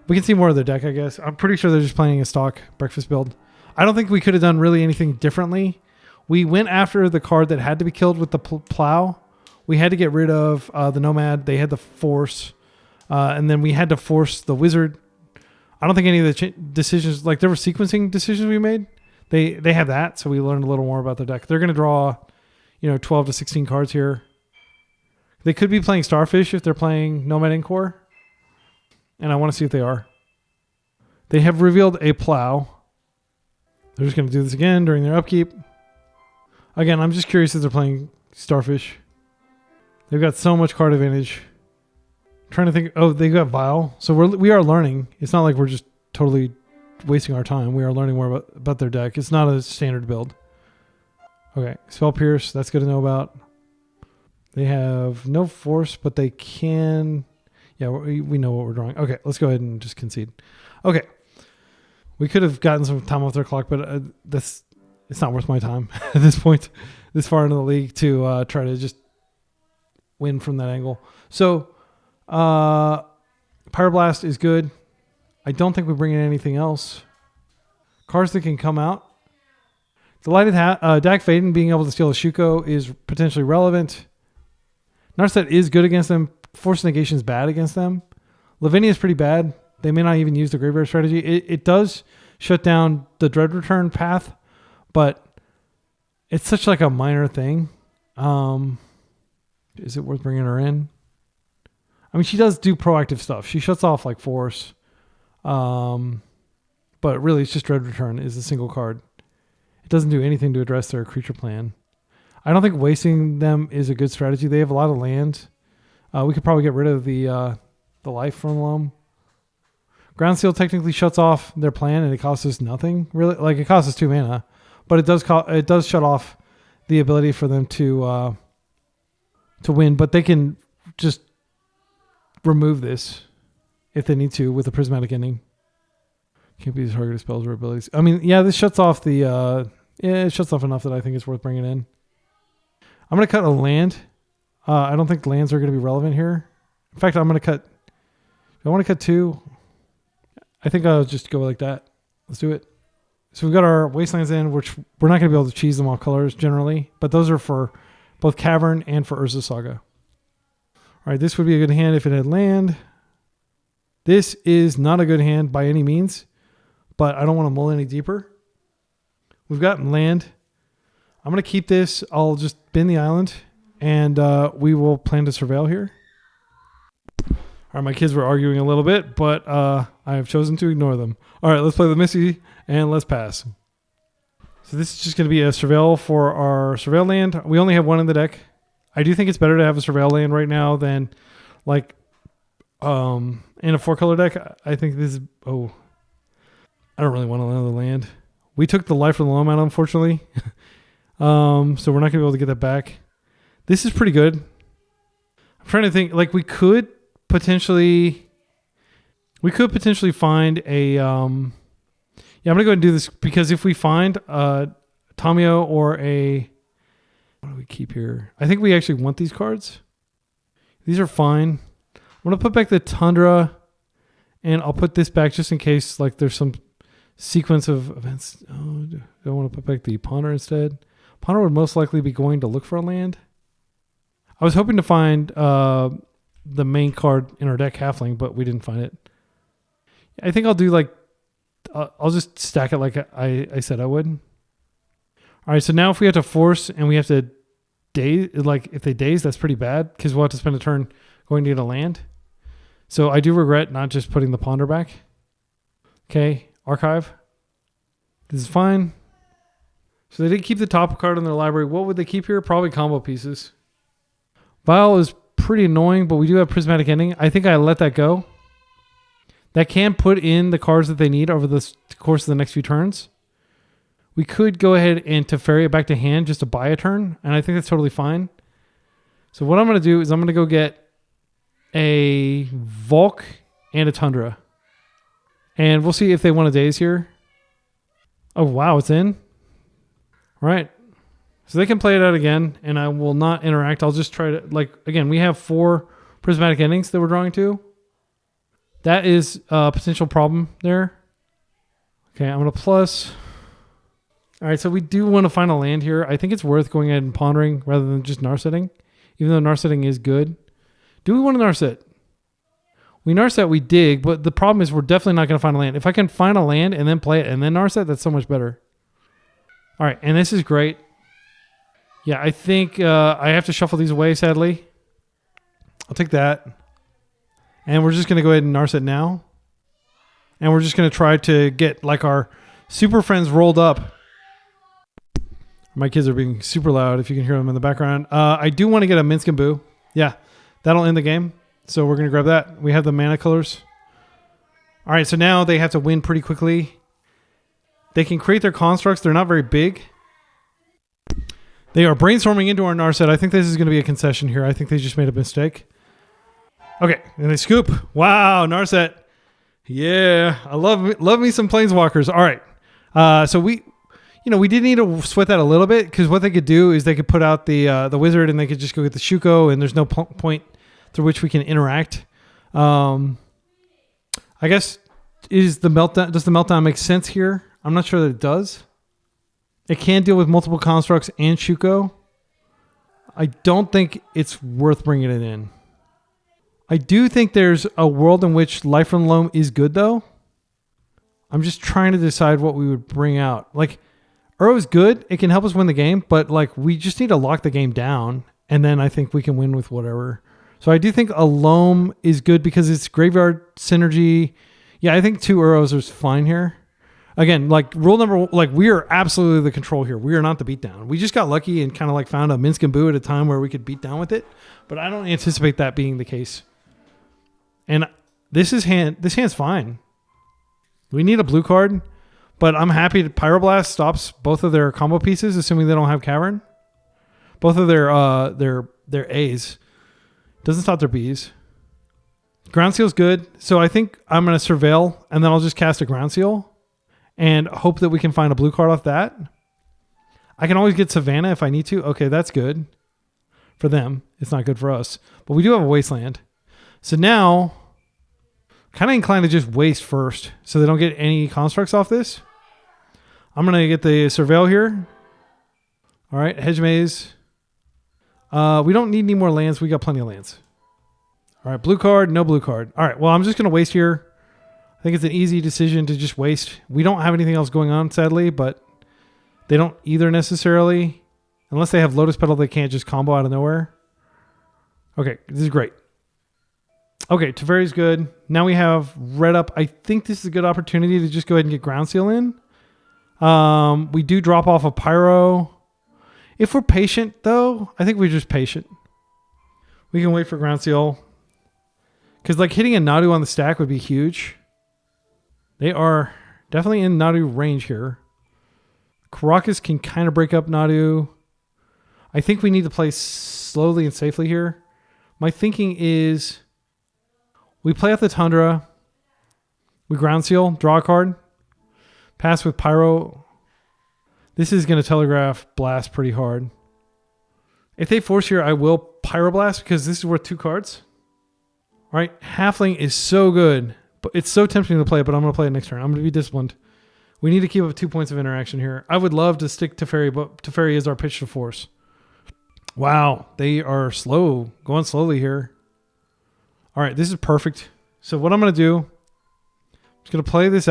We can see more of their deck, I guess. I'm pretty sure they're just playing a stock breakfast build. I don't think we could have done really anything differently. We went after the card that had to be killed with the plow. We had to get rid of the Nomad. They had the Force. And then we had to force the Wizard. I don't think any of the decisions, like there were sequencing decisions we made. They have that, so we learned a little more about their deck. They're going to draw, 12 to 16 cards here. They could be playing Starfish if they're playing Nomad Encore. And I want to see if they are. They have revealed a plow. They're just going to do this again during their upkeep. Again, I'm just curious if they're playing Starfish. They've got so much card advantage. I'm trying to think. Oh, they got Vile. So we are learning. It's not like we're just totally wasting our time. We are learning more about their deck. It's not a standard build. Okay, Spell Pierce. That's good to know about. They have no Force, but they can... Yeah, we know what we're drawing. Okay, let's go ahead and just concede. Okay. We could have gotten some time off their clock, but it's not worth my time at this point, this far into the league, to try to just win from that angle. So, Pyroblast is good. I don't think we bring in anything else. Cards that can come out. Delighted Dack Fayden being able to steal a Shuko is potentially relevant. Narset is good against them. Force Negation is bad against them. Lavinia is pretty bad. They may not even use the graveyard strategy. It does shut down the Dread Return path, but it's such like a minor thing. Is it worth bringing her in? I mean, she does do proactive stuff. She shuts off like Force. But really, it's just Dread Return is a single card. It doesn't do anything to address their creature plan. I don't think wasting them is a good strategy. They have a lot of land. We could probably get rid of the life from them. Ground Seal technically shuts off their plan, and it costs us nothing. Really, like it costs us 2 mana, but it does shut off the ability for them to win. But they can just remove this if they need to with a prismatic ending. Can't be targeted spells or abilities. I mean, yeah, this shuts off it shuts off enough that I think it's worth bringing in. I'm gonna cut a land. I don't think lands are going to be relevant here. In fact, I'm going to cut... I want to cut 2. I think I'll just go like that. Let's do it. So we've got our Wastelands in, which we're not going to be able to cheese them off colors generally, but those are for both Cavern and for Urza Saga. All right, this would be a good hand if it had land. This is not a good hand by any means, but I don't want to mull any deeper. We've got land. I'm going to keep this. I'll just bin the island. And we will plan to surveil here. All right, my kids were arguing a little bit, but I have chosen to ignore them. All right, let's play the Missy, and let's pass. So this is just going to be a surveil for our surveil land. We only have 1 in the deck. I do think it's better to have a surveil land right now than like in a 4-color deck. I think this is... Oh, I don't really want another land. We took the life from the Nomad, unfortunately. So we're not going to be able to get that back. This is pretty good. I'm trying to think, like we could potentially find a yeah, I'm gonna go ahead and do this because if we find Tamio or a, what do we keep here? I think we actually want these cards. These are fine. I'm gonna put back the Tundra, and I'll put this back just in case like there's some sequence of events. Oh, do I want to put back the Ponder instead? Ponder would most likely be going to look for a land. I was hoping to find the main card in our deck, Halfling, but we didn't find it. I think I'll do like, I'll just stack it like I said I would. All right, so now if we have to force and we have to daze, like if they daze, that's pretty bad because we'll have to spend a turn going to get a land. So I do regret not just putting the Ponder back. Okay, Archive. This is fine. So they did keep the top card in their library. What would they keep here? Probably combo pieces. Vial is pretty annoying, but we do have Prismatic Ending. I think I let that go. That can put in the cards that they need over the course of the next few turns. We could go ahead and Teferi it back to hand just to buy a turn, and I think that's totally fine. So what I'm going to do is I'm going to go get a Volk and a Tundra. And we'll see if they want a daze here. Oh, wow, it's in. All right. So they can play it out again, and I will not interact. I'll just try to, like, again, we have 4 Prismatic Endings that we're drawing to. That is a potential problem there. Okay, I'm going to plus. All right, so we do want to find a land here. I think it's worth going ahead and pondering rather than just Narsetting, even though Narsetting is good. Do we want to Narset? We Narset, we dig, but the problem is we're definitely not going to find a land. If I can find a land and then play it and then Narset, that's so much better. All right, and this is great. Yeah, I think I have to shuffle these away, sadly. I'll take that. And we're just going to go ahead and Narset now. And we're just going to try to get like our super friends rolled up. My kids are being super loud if you can hear them in the background. I do want to get a Minsc and Boo. Yeah, that'll end the game. So we're going to grab that. We have the mana colors. All right, so now they have to win pretty quickly. They can create their constructs. They're not very big. They are brainstorming into our Narset. I think this is going to be a concession here. I think they just made a mistake. Okay, and they scoop. Wow, Narset. Yeah, I love me some Planeswalkers. All right, so we did need to sweat that a little bit because what they could do is they could put out the wizard and they could just go get the Shuko, and there's no point through which we can interact. I guess does the meltdown make sense here? I'm not sure that it does. It can deal with multiple constructs and Shuko. I don't think it's worth bringing it in. I do think there's a world in which Life from Loam is good, though. I'm just trying to decide what we would bring out. Like, Uro is good. It can help us win the game, but like we just need to lock the game down, and then I think we can win with whatever. So I do think a Loam is good because it's graveyard synergy. Yeah, I think 2 Uros is fine here. Again, like rule number, like we are absolutely the control here. We are not the beatdown. We just got lucky and kind of like found a Minsc and Boo at a time where we could beat down with it, but I don't anticipate that being the case. And this hand's fine. We need a blue card, but I'm happy that Pyroblast stops both of their combo pieces, assuming they don't have Cavern. Both of their A's. Doesn't stop their B's. Ground Seal's good, so I think I'm going to Surveil, and then I'll just cast a Ground Seal and hope that we can find a blue card off that. I can always get Savannah if I need to. Okay, that's good for them. It's not good for us. But we do have a Wasteland. So now, kind of inclined to just waste first so they don't get any constructs off this. I'm going to get the Surveil here. All right, Hedge Maze. We don't need any more lands. We got plenty of lands. All right, blue card, no blue card. All right, well, I'm just going to waste here. I think it's an easy decision to just waste. We don't have anything else going on, sadly, but they don't either necessarily. Unless they have Lotus Petal, they can't just combo out of nowhere. Okay, this is great. Okay, Teferi's good. Now we have red up. I think this is a good opportunity to just go ahead and get Ground Seal in. We do drop off a Pyro. If we're patient, though, I think we're just patient. We can wait for Ground Seal. Because like hitting a Nadu on the stack would be huge. They are definitely in Nadu range here. Karakas can kind of break up Nadu. I think we need to play slowly and safely here. My thinking is We play out the Tundra. We ground seal, draw a card. Pass with Pyro. This is going to telegraph blast pretty hard. If they force here, I will Pyroblast because this is worth 2 cards. All right, Halfling is so good, but it's so tempting to play, but I'm going to play it next turn. I'm going to be disciplined. We need to keep up 2 points of interaction here. I would love to stick Teferi, but Teferi is our pitch to force. Wow, they are slow, going slowly here. All right, this is perfect. So what I'm going to do, I'm just going to play this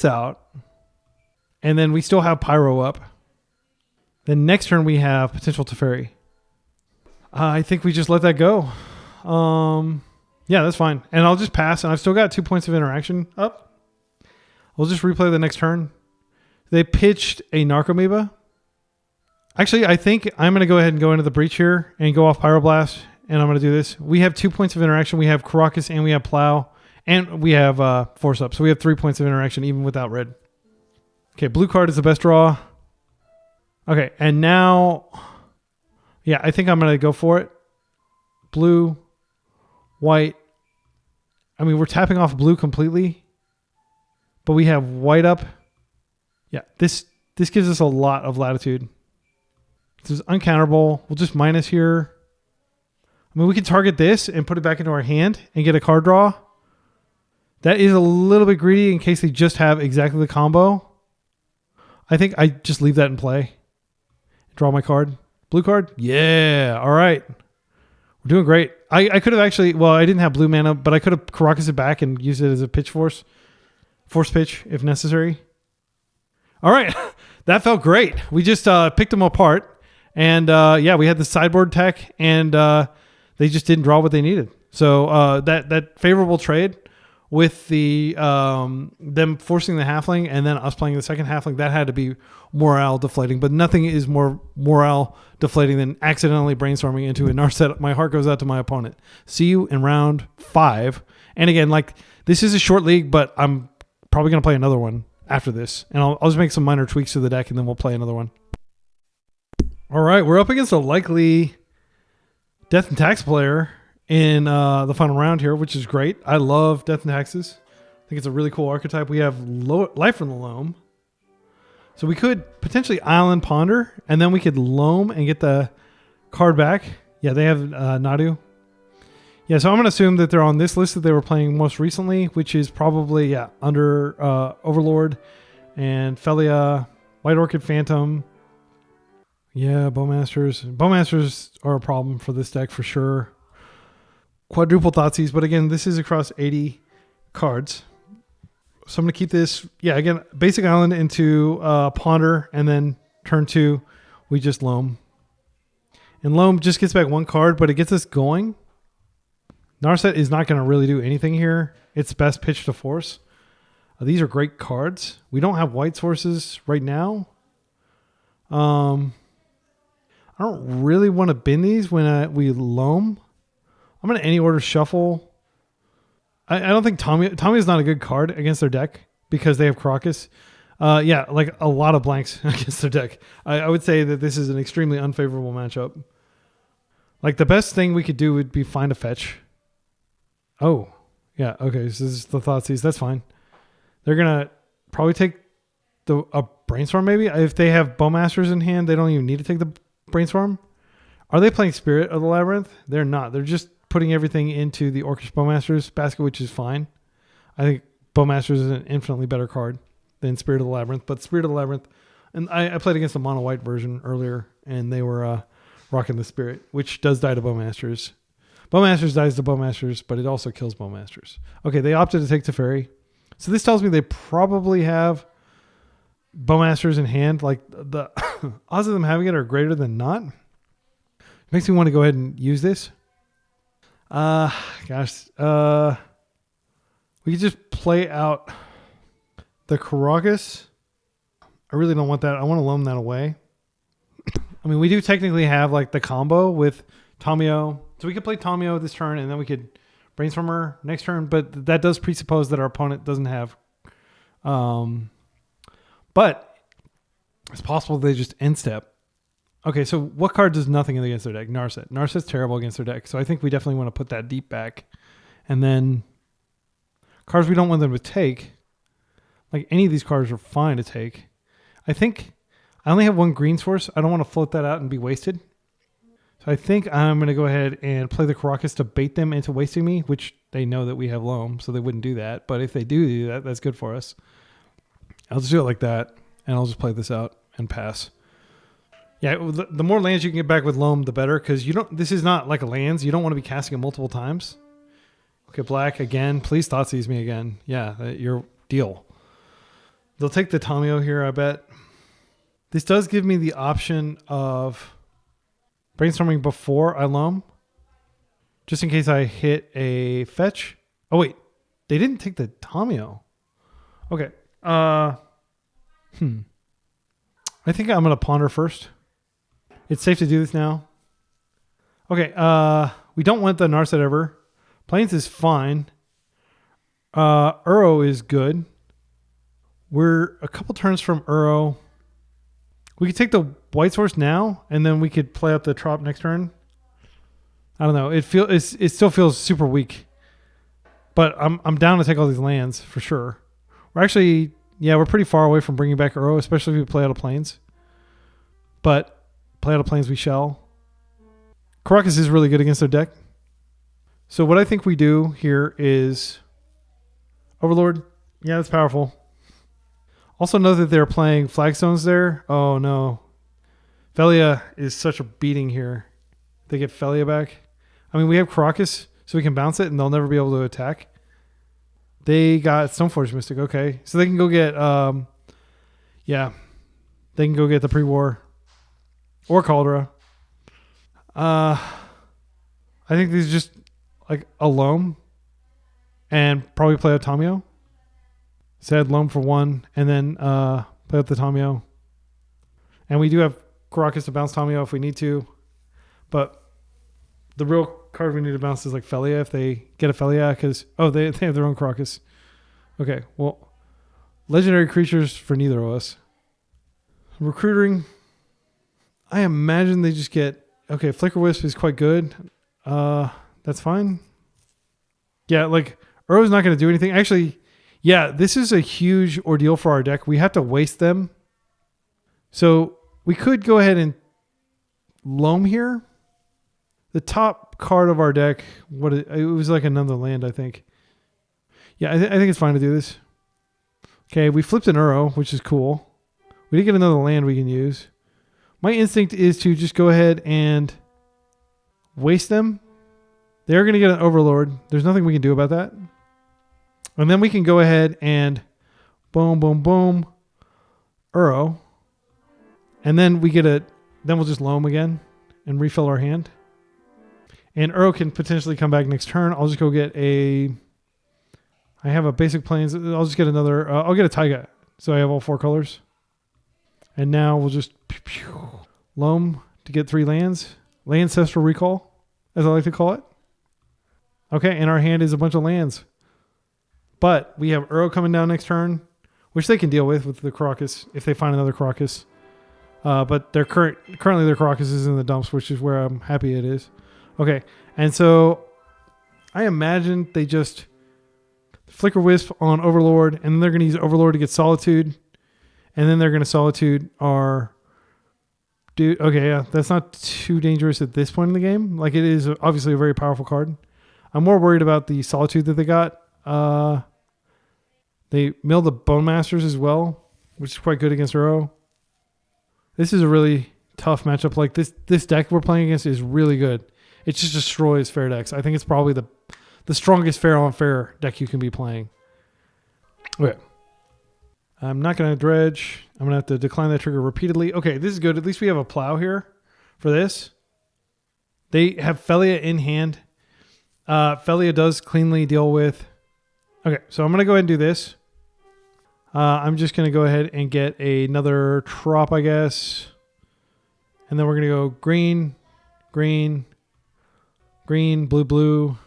out, and then we still have Pyro up. Then next turn we have potential Teferi. I think we just let that go. Yeah, that's fine. And I'll just pass, and I've still got 2 points of interaction up. We'll just replay the next turn. They pitched a Narcomoeba. Actually, I think I'm going to go ahead and go into the breach here and go off Pyroblast, and I'm going to do this. We have 2 points of interaction. We have Karakas and we have Plow, and we have Force Up. So we have 3 points of interaction even without red. Okay, blue card is the best draw. Okay, and now, yeah, I think I'm going to go for it. Blue, white. I mean, we're tapping off blue completely, but we have white up. Yeah, this gives us a lot of latitude. This is uncounterable. We'll just minus here. I mean, we can target this and put it back into our hand and get a card draw. That is a little bit greedy in case they just have exactly the combo. I think I just leave that in play. Draw my card. Blue card? Yeah. All right. We're doing great. I could have actually, well, I didn't have blue mana, but I could have Karakas it back and used it as a pitch force pitch if necessary. All right. That felt great. We just picked them apart. And yeah, we had the sideboard tech, and they just didn't draw what they needed. So that favorable trade with the them forcing the halfling and then us playing the second halfling, that had to be morale deflating. But nothing is more morale deflating than accidentally brainstorming into a Narset. My heart goes out to my opponent. See you in round 5. And again, like, this is a short league, but I'm probably going to play another one after this. And I'll just make some minor tweaks to the deck, and then we'll play another one. All right, we're up against a likely Death and Tax player in the final round here, which is great. I love Death and Taxes. I think it's a really cool archetype. We have Life from the Loam. So we could potentially Island Ponder, and then we could Loam and get the card back. Yeah, they have Nadu. Yeah, so I'm going to assume that they're on this list that they were playing most recently, which is probably, yeah, under Overlord and Phelia, White Orchid Phantom. Yeah, Bowmasters. Bowmasters are a problem for this deck for sure. Quadruple Thoughtseize, but again, this is across 80 cards. So I'm going to keep this, yeah, again, basic island into Ponder, and then turn 2, we just Loam. And Loam just gets back 1 card, but it gets us going. Narset is not going to really do anything here. It's best pitch to force. These are great cards. We don't have white sources right now. I don't really want to bin these when we Loam. I'm going to any order shuffle. I don't think Tommy is not a good card against their deck because they have Karakas. Yeah, like a lot of blanks against their deck. I would say that this is an extremely unfavorable matchup. Like, the best thing we could do would be find a fetch. Oh, yeah, okay, so this is the Thoughtseize. That's fine. They're going to probably take a Brainstorm maybe. If they have Bowmasters in hand, they don't even need to take the Brainstorm. Are they playing Spirit of the Labyrinth? They're not. They're just putting everything into the Orcish Bowmasters basket, which is fine. I think Bowmasters is an infinitely better card than Spirit of the Labyrinth. But Spirit of the Labyrinth, and I played against the mono white version earlier, and they were rocking the Spirit, which does die to Bowmasters. Bowmasters dies to Bowmasters, but it also kills Bowmasters. Okay, they opted to take Teferi. So this tells me they probably have Bowmasters in hand. Like, the odds of them having it are greater than not. It makes me want to go ahead and use this. Gosh. We could just play out the Karakas. I really don't want that. I want to loan that away. I mean, we do technically have like the combo with Tomio. So we could play Tomio this turn, and then we could Brainstormer next turn. But that does presuppose that our opponent doesn't have. But it's possible they just end step. Okay, so what card does nothing against their deck? Narset. Narset's terrible against their deck. So I think we definitely want to put that deep back. And then cards we don't want them to take. Like any of these cards are fine to take. I think I only have one green source. I don't want to float that out and be wasted. So I think I'm going to go ahead and play the Karakas to bait them into wasting me, which they know that we have loam, so they wouldn't do that. But if they do that, that's good for us. I'll just do it like that, and I'll just play this out and pass. Yeah, the more lands you can get back with loam, the better, because this is not like a lands. You don't want to be casting it multiple times. Okay, black again. Please Thoughtseize me again. Yeah, your deal. They'll take the Tamio here, I bet. This does give me the option of brainstorming before I loam, just in case I hit a fetch. Oh, wait. They didn't take the Tamio. Okay. I think I'm going to ponder first. It's safe to do this now. Okay. We don't want the Narset ever. Plains is fine. Uro is good. We're a couple turns from Uro. We could take the white source now, and then we could play out the trop next turn. I don't know. It still feels super weak, but I'm down to take all these lands for sure. We're pretty far away from bringing back Uro, especially if we play out of Plains. But play out of Plains we shall. Karakas is really good against their deck. So what I think we do here is Overlord. Yeah, that's powerful. Also know that they're playing flagstones there. Oh no. Phelia is such a beating here. They get Phelia back. I mean, we have Karakas, so we can bounce it and they'll never be able to attack. They got Stoneforge Mystic. Okay. So they can go get they can go get the pre-war or Caldera. I think these are just like a loam and probably play a Tamio. Said loam for one, and then play up the Tamio. And we do have Karakas to bounce Tamio if we need to. But the real card we need to bounce is like Phelia if they get a Phelia, because they have their own Karakas. Okay, well, legendary creatures for neither of us. Recruiting, I imagine they just get Flicker Wisp is quite good. That's fine. Yeah, like Uro's not going to do anything. Actually, yeah, this is a huge ordeal for our deck. We have to waste them. So we could go ahead and loam here. The top card of our deck, it was like another land, I think. Yeah, I think it's fine to do this. Okay, we flipped an Uro, which is cool. We did get another land we can use. My instinct is to just go ahead and waste them. They're going to get an Overlord. There's nothing we can do about that. And then we can go ahead and boom, boom, boom, Uro. And then then we'll just loam again and refill our hand. And Uro can potentially come back next turn. I'll just go get I have a basic Plains. I'll just get another, I'll get a Taiga. So I have all 4 colors. And now we'll just loam to get 3 lands. Ancestral Recall, as I like to call it. Okay, and our hand is a bunch of lands. But we have Uro coming down next turn, which they can deal with the Karakas if they find another Karakas. But currently their Karakas is in the dumps, which is where I'm happy it is. Okay, and so I imagine they just Flicker Wisp on Overlord, and then they're going to use Overlord to get Solitude, and then they're going to Solitude our dude. Okay, yeah, that's not too dangerous at this point in the game. Like, it is obviously a very powerful card. I'm more worried about the Solitude that they got. They mill the Bone Masters as well, which is quite good against Uro. This is a really tough matchup. Like, this deck we're playing against is really good. It just destroys fair decks. I think it's probably the strongest fair on fair deck you can be playing. Okay. I'm not going to dredge. I'm going to have to decline that trigger repeatedly. Okay, this is good. At least we have a plow here for this. They have Phelia in hand. Phelia does cleanly deal with... Okay, so I'm going to go ahead and do this. I'm just going to go ahead and get another trop, I guess. And then we're going to go green, green, green, blue, blue.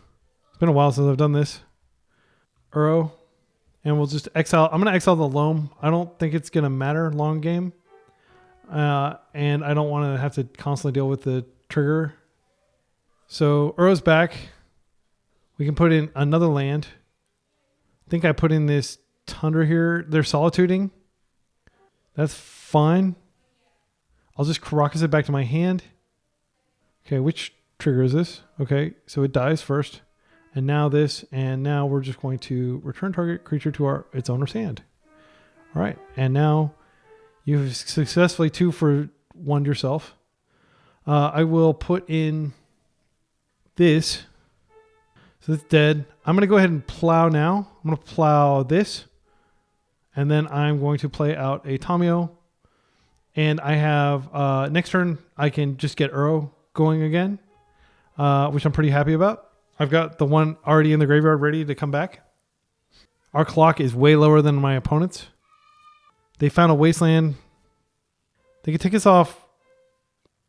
It's been a while since I've done this. Uro. And we'll just exile. I'm going to exile the loam. I don't think it's going to matter long game. and I don't want to have to constantly deal with the trigger. So Uro's back. We can put in another land. I think I put in this Tundra here. They're solituding. That's fine. I'll just Karakas it back to my hand. Okay, which trigger is this? Okay, so it dies first. And now this, and now we're just going to return target creature to its owner's hand. All right, and now you've successfully 2 for 1 yourself. I will put in this. So it's dead. I'm going to go ahead and plow now. I'm going to plow this. And then I'm going to play out a Tamio. And I have, next turn, I can just get Uro going again, which I'm pretty happy about. I've got the one already in the graveyard ready to come back. Our clock is way lower than my opponent's. They found a wasteland. They could take us off.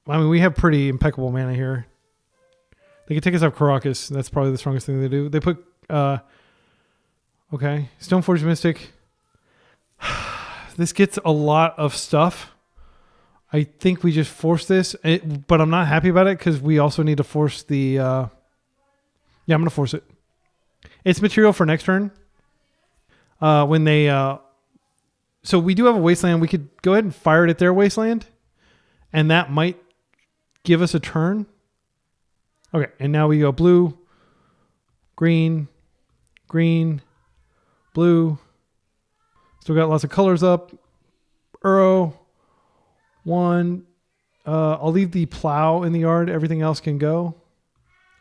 I mean, we have pretty impeccable mana here. They could take us off Karakas. That's probably the strongest thing they do. They put, okay, Stoneforge Mystic. This gets a lot of stuff. I think we just force this, but I'm not happy about it because we also need to force the, yeah, I'm going to force it. It's material for next turn. When they, so we do have a wasteland. We could go ahead and fire it at their wasteland, and that might give us a turn. Okay, and now we go blue, green, green, blue. Still got lots of colors up. Uro, 1. I'll leave the plow in the yard. Everything else can go.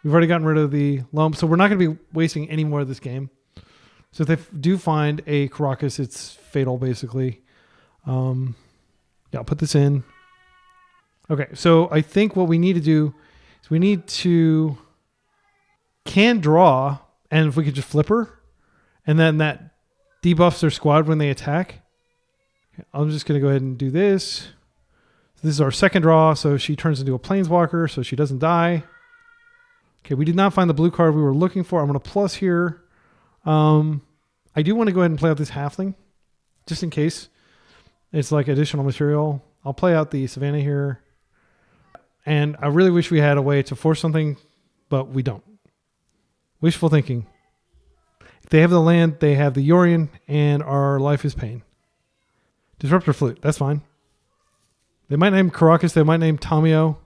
We've already gotten rid of the lump, so we're not going to be wasting any more of this game. So if they do find a Karakas, it's fatal, basically. Yeah, I'll put this in. Okay, so I think what we need to do is we need to can draw, and if we could just flip her, and then that debuffs their squad when they attack. Okay, I'm just going to go ahead and do this. This is our second draw, so she turns into a Planeswalker, so she doesn't die. Okay, we did not find the blue card we were looking for. I'm going to plus here. I do want to go ahead and play out this Halfling, just in case it's like additional material. I'll play out the Savannah here. And I really wish we had a way to force something, but we don't. Wishful thinking. If they have the land, they have the Yorion, and our life is pain. Disruptor Flute, that's fine. They might name Karakas, they might name Tamio.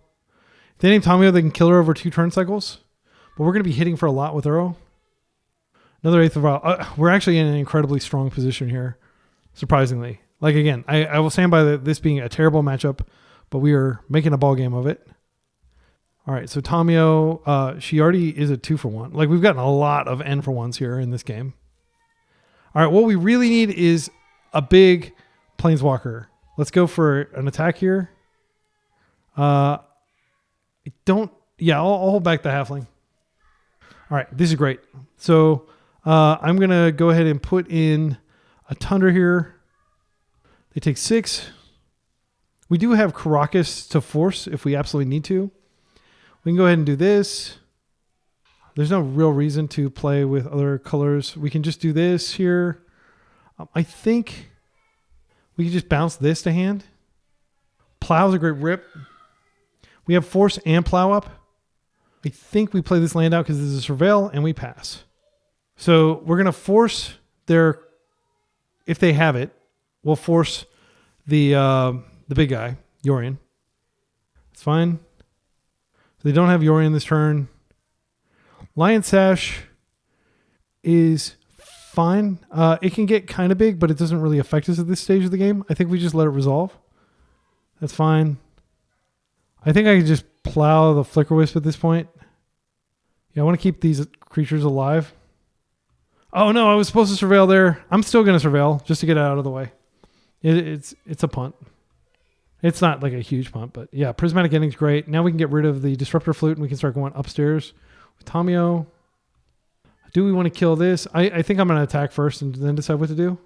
If they name Tamio, they can kill her over 2 turn cycles. But we're going to be hitting for a lot with Uro. Another 8th of Vial. We're actually in an incredibly strong position here, surprisingly. Like, again, I will stand by this being a terrible matchup, but we are making a ball game of it. All right, so Tamio, she already is a 2 for 1. Like, we've gotten a lot of N for 1s here in this game. All right, what we really need is a big Planeswalker. Let's go for an attack here. I'll hold back the Halfling. All right, this is great. So I'm going to go ahead and put in a Tundra here. They take 6. We do have Karakas to force if we absolutely need to. We can go ahead and do this. There's no real reason to play with other colors. We can just do this here. I think we can just bounce this to hand. Plow's a great rip. We have force and plow up. I think we play this land out because this is a surveil and we pass. So we're going to force their, if they have it, we'll force the big guy, Yorion. It's fine. So they don't have Yorion this turn. Lion Sash is fine. It can get kind of big, but it doesn't really affect us at this stage of the game. I think we just let it resolve. That's fine. I think I can just plow the Flicker Wisp at this point. Yeah, I want to keep these creatures alive. Oh no, I was supposed to surveil there. I'm still going to surveil just to get it out of the way. It's a punt. It's not like a huge punt, but yeah, Prismatic Ending's great. Now we can get rid of the Disruptor Flute and we can start going upstairs with Tamio. Do we want to kill this? I think I'm going to attack first and then decide what to do.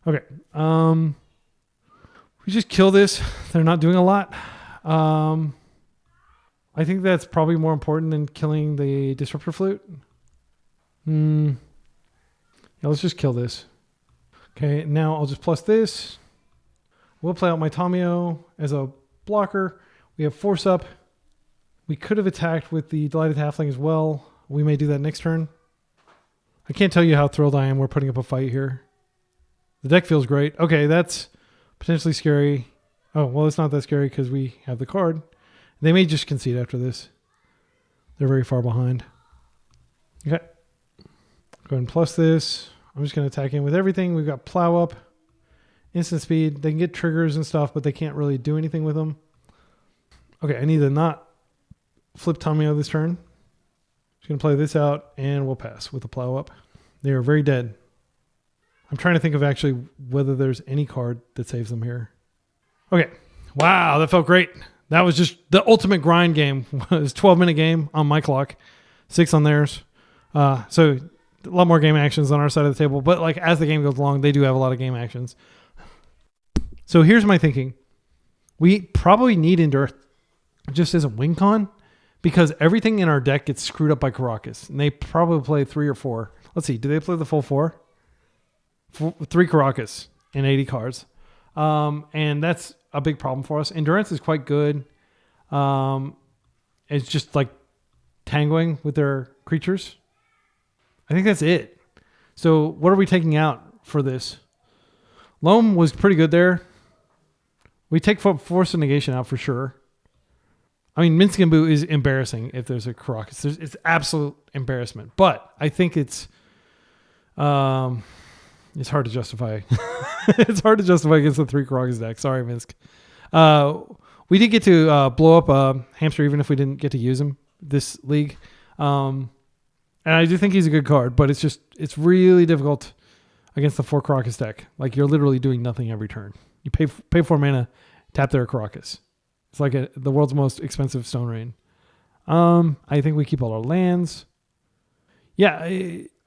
Okay. We just kill this. They're not doing a lot. I think that's probably more important than killing the Disruptor Flute. Yeah, let's just kill this. Okay, now I'll just plus this. We'll play out my Tamio as a blocker. We have Force Up. We could have attacked with the Delighted Halfling as well. We may do that next turn. I can't tell you how thrilled I am we're putting up a fight here. The deck feels great. Okay, that's potentially scary. Oh, well, it's not that scary because we have the card. They may just concede after this. They're very far behind. Okay. Go ahead and plus this. I'm just going to attack in with everything. We've got Plow Up, instant speed. They can get triggers and stuff, but they can't really do anything with them. Okay, I need to not flip Tamio this turn. Just going to play this out, and we'll pass with the Plow Up. They are very dead. I'm trying to think of actually whether there's any card that saves them here. Okay. Wow, that felt great. That was just the ultimate grind game. It was a 12-minute game on my clock, 6 on theirs. So a lot more game actions on our side of the table. But like as the game goes along, they do have a lot of game actions. So here's my thinking. We probably need Endure just as a win con because everything in our deck gets screwed up by Karakas. And they probably play 3 or 4. Let's see. Do they play the full 4? 3 Karakas and 80 cards. And that's a big problem for us. Endurance is quite good. It's just like tangling with their creatures. I think that's it. So what are we taking out for this? Loam was pretty good there. We take Force of Negation out for sure. I mean, Minsc is embarrassing if there's a Karakas. It's absolute embarrassment. But I think it's hard to justify. It's hard to justify against the 3 Karakas deck. Sorry, Minsc. We did get to blow up Hamster even if we didn't get to use him this league. And I do think he's a good card, but it's really difficult against the 4 Karakas deck. Like you're literally doing nothing every turn. You pay 4 mana, tap their Karakas. It's like the world's most expensive Stone Rain. I think we keep all our lands. Yeah,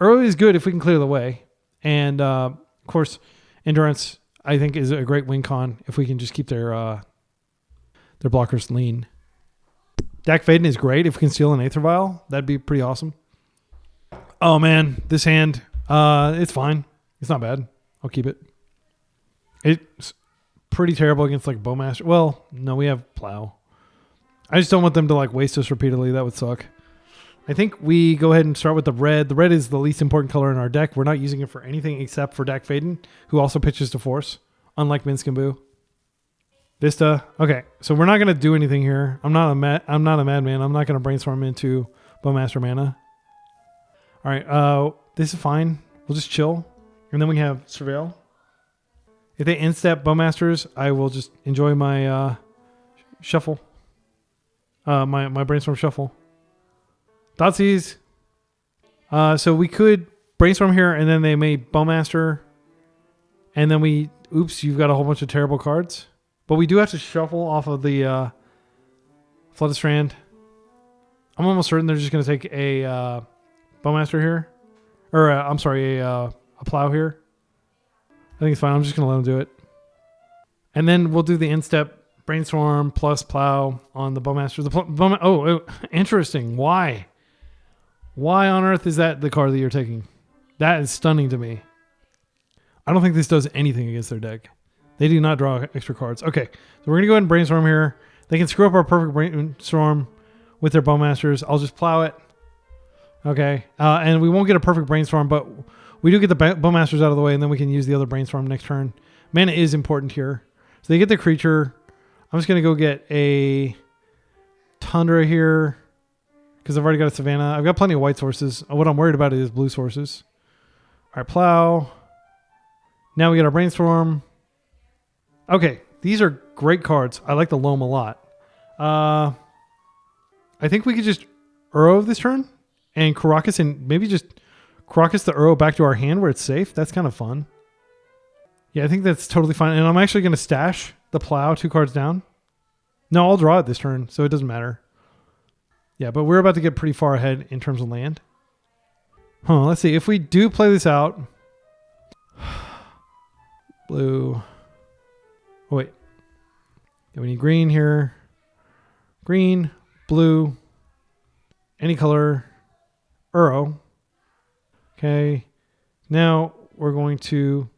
early is good if we can clear the way. And of course, Endurance I think is a great win con if we can just keep their blockers lean. Dack Fayden is great if we can steal an Aether Vial. That'd be pretty awesome. Oh man, this hand, it's fine. It's not bad. I'll keep it. It's pretty terrible against like Bowmaster. Well, no, we have Plow. I just don't want them to like waste us repeatedly. That would suck. I think we go ahead and start with the red. The red is the least important color in our deck. We're not using it for anything except for Dack Fayden, who also pitches to Force, unlike Minsc. Vista. Okay, so we're not going to do anything here. I'm not a madman. I'm not going to brainstorm into Bowmaster mana. All right, this is fine. We'll just chill. And then we have Surveil. If they instep Bowmasters, I will just enjoy my shuffle. My brainstorm shuffle. Dotsies. So we could brainstorm here, and then they may Bowmaster. And then oops, you've got a whole bunch of terrible cards. But we do have to shuffle off of the Flooded Strand. I'm almost certain they're just going to take a Bowmaster here. Or, I'm sorry, a Plow here. I think it's fine. I'm just going to let them do it. And then we'll do the instep Brainstorm plus Plow on the Bowmaster. Oh, interesting. Why? Why on earth is that the card that you're taking? That is stunning to me. I don't think this does anything against their deck. They do not draw extra cards. Okay, so we're going to go ahead and Brainstorm here. They can screw up our perfect Brainstorm with their Bowmasters. I'll just Plow it. Okay, and we won't get a perfect Brainstorm, but we do get the Bowmasters out of the way, and then we can use the other Brainstorm next turn. Mana is important here. So they get the creature. I'm just going to go get a Tundra here because I've already got a Savannah. I've got plenty of white sources. What I'm worried about is blue sources. All right, Plow. Now we get our Brainstorm. Okay, these are great cards. I like the Loam a lot. I think we could just Uro this turn and Karakas and maybe just Karakas the Uro back to our hand where it's safe. That's kind of fun. Yeah, I think that's totally fine. And I'm actually going to stash the Plow 2 cards down. No, I'll draw it this turn, so it doesn't matter. Yeah, but we're about to get pretty far ahead in terms of land. Let's see. If we do play this out. Blue. Oh, wait. Yeah, we need green here. Green, blue, any color, Uro. Okay. Now we're going to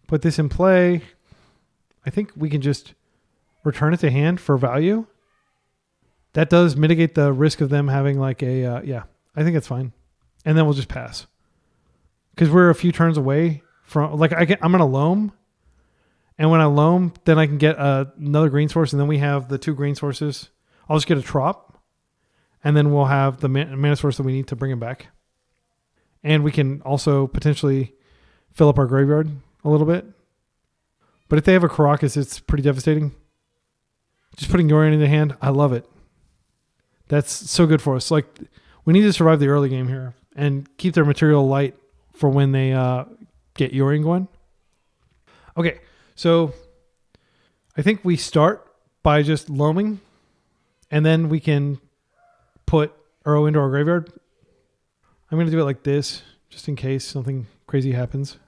put this in play. I think we can just return it to hand for value. That does mitigate the risk of them having like a, yeah, I think it's fine. And then we'll just pass. Because we're a few turns away from, like I'm going to loam. And when I loam, then I can get another green source. And then we have the 2 green sources. I'll just get a trop. And then we'll have the mana source that we need to bring him back. And we can also potentially fill up our graveyard a little bit. But if they have a Karakas, it's pretty devastating. Just putting Yorion in the hand, I love it. That's so good for us. Like, we need to survive the early game here and keep their material light for when they get Yorion going. Okay, so I think we start by just loaming, and then we can put Uro into our graveyard. I'm going to do it like this, just in case something crazy happens.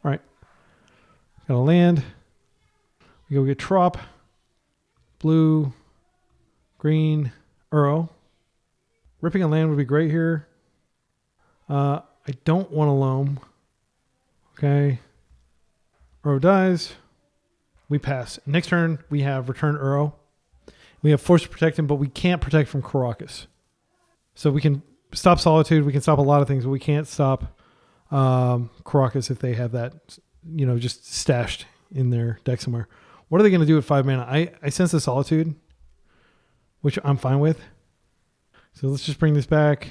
All right. Got a land. We go get trop. Blue. Green. Uro. Ripping a land would be great here. I don't want to loam. Okay. Uro dies. We pass. Next turn, we have return Uro. We have force to protect him, but we can't protect from Karakas. So we can stop Solitude. We can stop a lot of things, but we can't stop Karakas if they have that, just stashed in their deck somewhere. What are they going to do at 5 mana? I sense the Solitude, which I'm fine with. So let's just bring this back.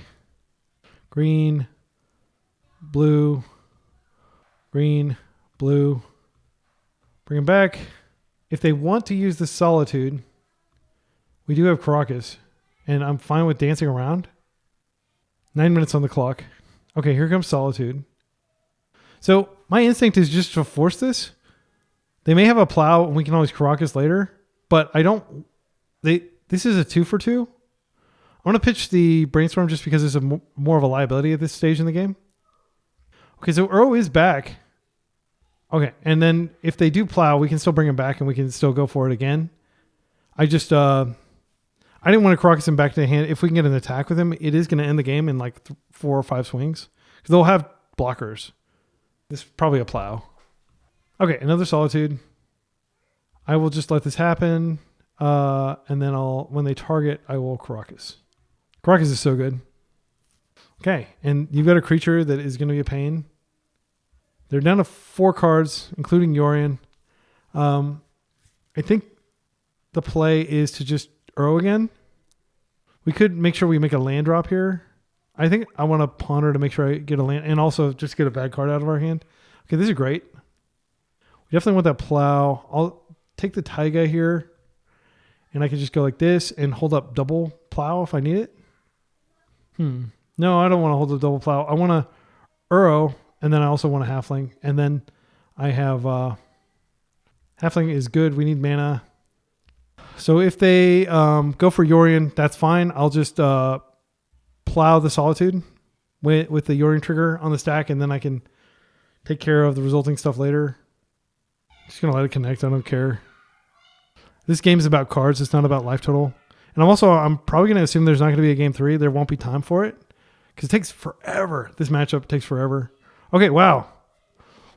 Green, blue, green, blue. Bring them back. If they want to use the Solitude, we do have Karakas, and I'm fine with dancing around. 9 minutes on the clock. Okay, here comes Solitude. So my instinct is just to force this. They may have a plow, and we can always Karakas later, but I don't. This is a 2-for-2. I want to pitch the Brainstorm just because it's more of a liability at this stage in the game. Okay, so Uro is back. Okay, and then if they do plow, we can still bring him back, and we can still go for it again. I just I didn't want to Karakas him back to the hand. If we can get an attack with him, it is going to end the game in like 4 or 5 swings. Because they'll have blockers. This is probably a plow. Okay, another Solitude. I will just let this happen. And then when they target, I will Karakas. Karakas is so good. Okay, and you've got a creature that is going to be a pain. They're down to 4 cards, including Yorion. I think the play is to just Uro again. We could make sure we make a land drop here. I think I want to ponder to make sure I get a land and also just get a bad card out of our hand. Okay, this is great. We definitely want that plow. I'll take the Taiga here, and I can just go like this and hold up double plow if I need it. No, I don't want to hold the double plow. I want to Uro, and then I also want a halfling. And then I have halfling is good. We need mana. So if they go for Yorion, that's fine. I'll just plow the Solitude with the Yorion trigger on the stack, and then I can take care of the resulting stuff later. Just going to let it connect. I don't care. This game is about cards. It's not about life total. And I'm probably going to assume there's not going to be a game 3. There won't be time for it because it takes forever. This matchup takes forever. Okay, wow.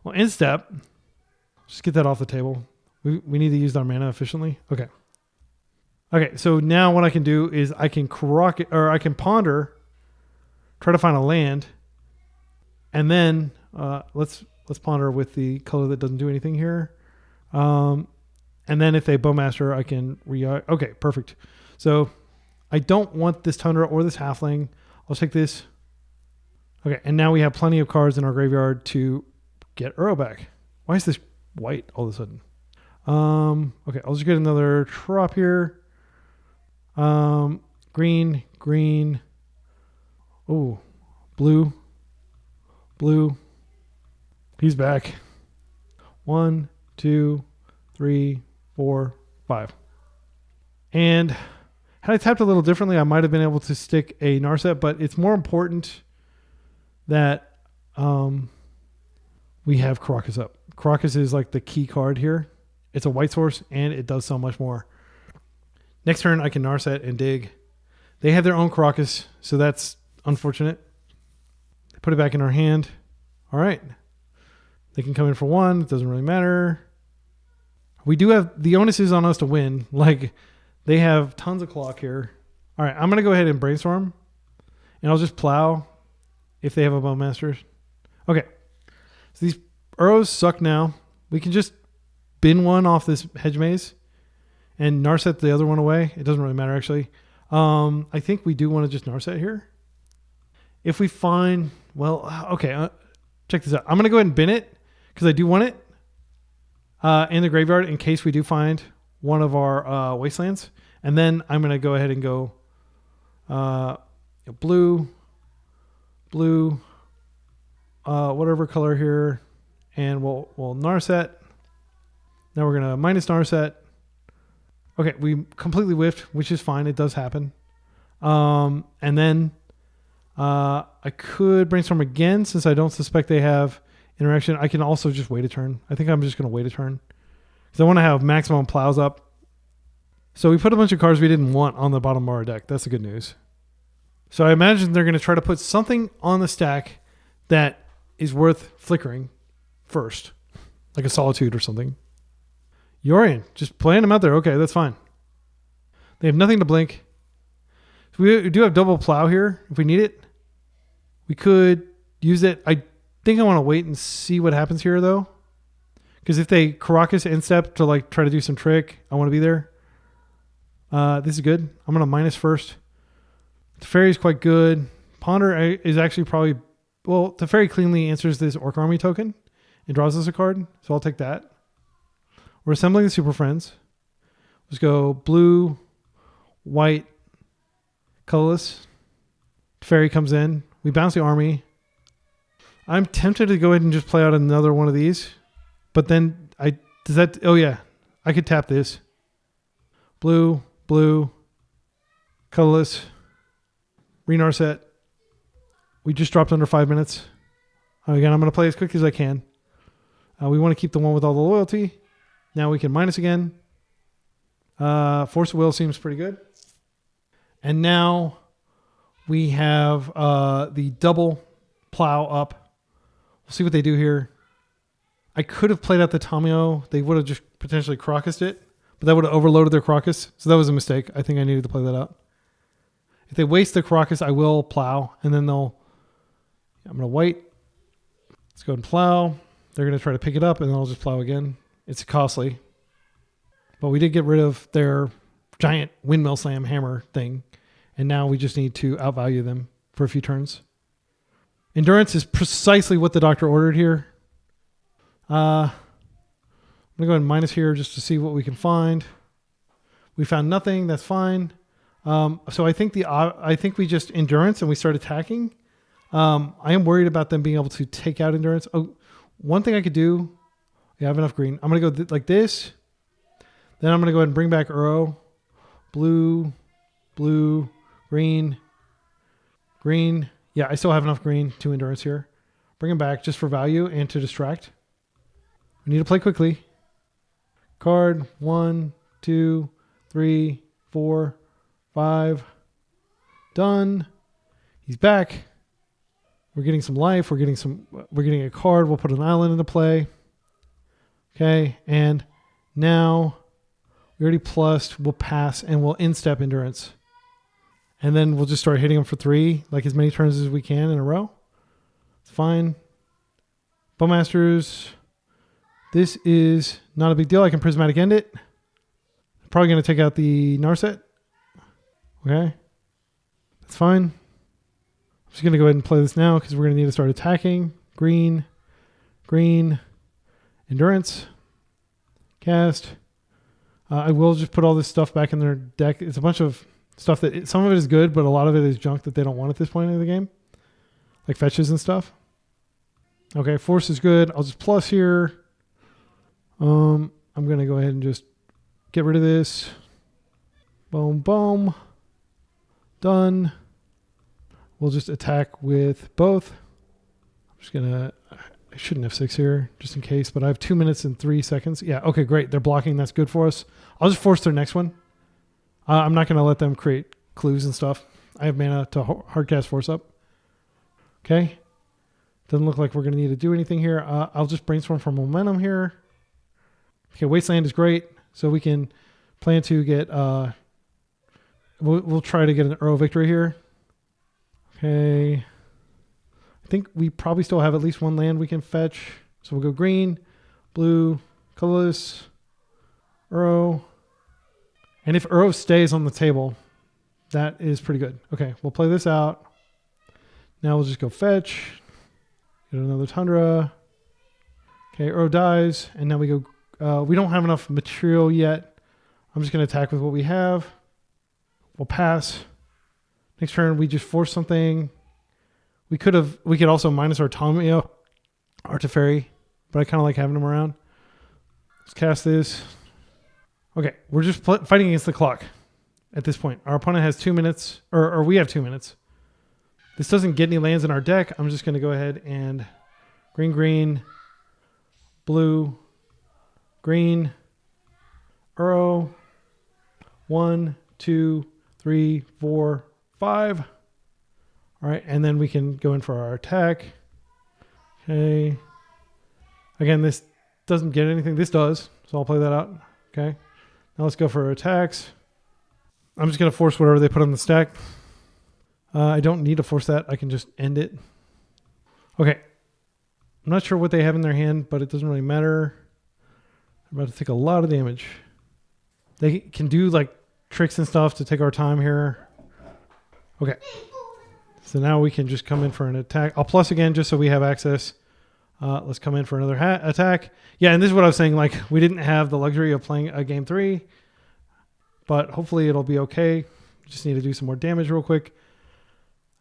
Well, in step. Just get that off the table. We need to use our mana efficiently. Okay. Okay, so now what I can do is I can I can ponder, try to find a land, and then let's ponder with the color that doesn't do anything here. And then if they Bowmaster, I can okay, perfect. So I don't want this Tundra or this Halfling. I'll take this. Okay, and now we have plenty of cards in our graveyard to get Uro back. Why is this white all of a sudden? Okay, I'll just get another trop here. Green. Oh, blue. He's back. 1, 2, 3, 4, 5. And had I tapped a little differently, I might have been able to stick a Narset, but it's more important that we have Karakas up. Karakas is like the key card here. It's a white source, and it does so much more. Next turn, I can Narset and dig. They have their own Karakas, so that's unfortunate. Put it back in our hand. All right. They can come in for 1. It doesn't really matter. We do have, the onus is on us to win. Like, they have tons of clock here. All right, I'm going to go ahead and brainstorm. And I'll just plow if they have a Bowmaster. Okay. So these Uros suck now. We can just bin one off this hedge maze and Narset the other one away. It doesn't really matter, actually. I think we do want to just Narset here. If we find... Well, okay. Check this out. I'm going to go ahead and bin it because I do want it in the graveyard in case we do find one of our wastelands. And then I'm going to go ahead and go blue, whatever color here, and we'll Narset. Now we're going to minus Narset. Okay, we completely whiffed, which is fine. It does happen. And then I could brainstorm again since I don't suspect they have interaction. I can also just wait a turn. I think I'm just going to wait a turn because I want to have maximum plows up. So we put a bunch of cards we didn't want on the bottom of our deck. That's the good news. So I imagine they're going to try to put something on the stack that is worth flickering first, like a Solitude or something. Yorion, just playing them out there. Okay, that's fine. They have nothing to blink. So we do have double plow here if we need it. We could use it. I think I want to wait and see what happens here, though. Because if they Caracas instep to like try to do some trick, I want to be there. This is good. I'm going to minus first. Teferi is quite good. Ponder is actually probably... Well, Teferi cleanly answers this Orc Army token and draws us a card. So I'll take that. We're assembling the Super Friends. Let's go blue, white, colorless. Teferi comes in. We bounce the army. I'm tempted to go ahead and just play out another one of these. But then oh yeah, I could tap this. Blue, colorless, Renarset. We just dropped under 5 minutes. Again, I'm going to play as quickly as I can. We want to keep the one with all the loyalty. Now we can minus again. Force of Will seems pretty good. And now we have the double plow up. We'll see what they do here. I could have played out the Tamio. They would have just potentially Crocused it, but that would have overloaded their Crocus. So that was a mistake. I think I needed to play that out. If they waste the Crocus, I will plow, and then I'm going to white. Let's go and plow. They're going to try to pick it up, and then I'll just plow again. It's costly. But we did get rid of their giant windmill slam hammer thing, and now we just need to outvalue them for a few turns. Endurance is precisely what the doctor ordered here. I'm going to go ahead and minus here just to see what we can find. We found nothing. That's fine. So I think we just endurance and we start attacking. I am worried about them being able to take out endurance. Oh, one thing I could do. Yeah, I have enough green. I'm going to go like this. Then I'm going to go ahead and bring back Uro. Blue, green. Yeah, I still have enough green to endurance here. Bring them back just for value and to distract. We need to play quickly. Card 1, 2, 3, 4, 5. Done. He's back. We're getting some life. We're getting a card. We'll put an island into play. Okay, and now we already plussed. We'll pass and we'll instep endurance. And then we'll just start hitting them for 3, like as many turns as we can in a row. It's fine. Bowmasters. This is not a big deal. I can prismatic end it. Probably going to take out the Narset. Okay. That's fine. I'm just going to go ahead and play this now because we're going to need to start attacking. Green. Endurance. Cast. I will just put all this stuff back in their deck. It's a bunch of stuff that some of it is good, but a lot of it is junk that they don't want at this point in the game. Like fetches and stuff. Okay, force is good. I'll just plus here. I'm going to go ahead and just get rid of this. Boom. Done. We'll just attack with both. I'm just going to... I shouldn't have 6 here, just in case, but I have 2 minutes and 3 seconds. Yeah, okay, great. They're blocking. That's good for us. I'll just force their next one. I'm not going to let them create clues and stuff. I have mana to hardcast force up. Okay. Doesn't look like we're going to need to do anything here. I'll just brainstorm for momentum here. Okay, Wasteland is great. So we can plan to get... We'll try to get an Uro victory here. Okay. I think we probably still have at least one land we can fetch. So we'll go green, blue, colorless, Uro. And if Uro stays on the table, that is pretty good. Okay, we'll play this out. Now we'll just go fetch. Get another Tundra. Okay, Uro dies. And now we go... we don't have enough material yet. I'm just going to attack with what we have. We'll pass. Next turn, we just force something. We could also minus our Tomio Arteferi, but I kind of like having them around. Let's cast this. Okay, we're just fighting against the clock at this point. Our opponent has 2 minutes, or we have 2 minutes. This doesn't get any lands in our deck. I'm just going to go ahead and green, blue, green, Uro. 1, 2, 3, 4, 5. All right, and then we can go in for our attack. Okay. Again, this doesn't get anything. This does, so I'll play that out. Okay. Now let's go for our attacks. I'm just going to force whatever they put on the stack. I don't need to force that. I can just end it. Okay. I'm not sure what they have in their hand, but it doesn't really matter. I'm about to take a lot of damage. They can do like tricks and stuff to take our time here. Okay. So now we can just come in for an attack. I'll plus again just so we have access. Let's come in for another attack. Yeah, and this is what I was saying. Like, we didn't have the luxury of playing a game 3, but hopefully it'll be okay. Just need to do some more damage real quick.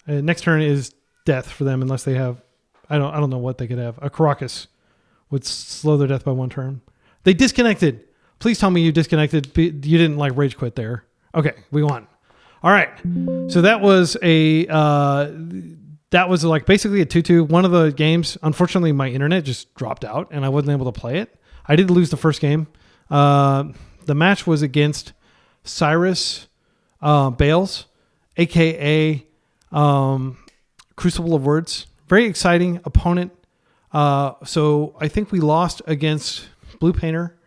Next turn is death for them unless they have... I don't know what they could have. A Caracas would slow their death by 1 turn. They disconnected. Please tell me you disconnected. You didn't like rage quit there. Okay, we won. All right. So that was like basically a 2-2. One of the games, unfortunately, my internet just dropped out and I wasn't able to play it. I did lose the first game. The match was against Cyrus Bales, aka Crucible of Words. Very exciting opponent. So I think we lost against Blue Painter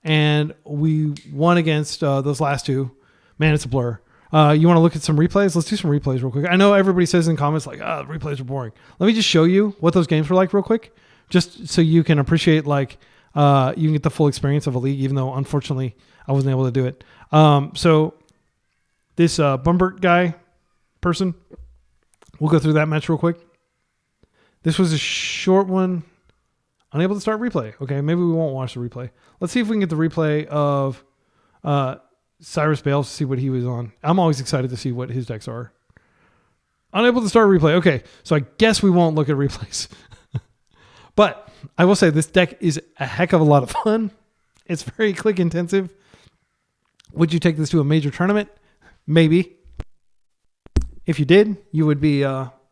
and we won against those last two. Man, it's a blur. You want to look at some replays? Let's do some replays real quick. I know everybody says in comments like, the replays are boring. Let me just show you what those games were like real quick, just so you can appreciate, like, you can get the full experience of a league, even though, unfortunately, I wasn't able to do it. So this Bumbert guy person, we'll go through that match real quick. This was a short one. Unable to start replay. Okay, maybe we won't watch the replay. Let's see if we can get the replay of... Cyrus Bales to see what he was on. I'm always excited to see what his decks are. Unable to start replay. Okay, so I guess we won't look at replays. But I will say this deck is a heck of a lot of fun. It's very click intensive. Would you take this to a major tournament? Maybe. If you did, you would be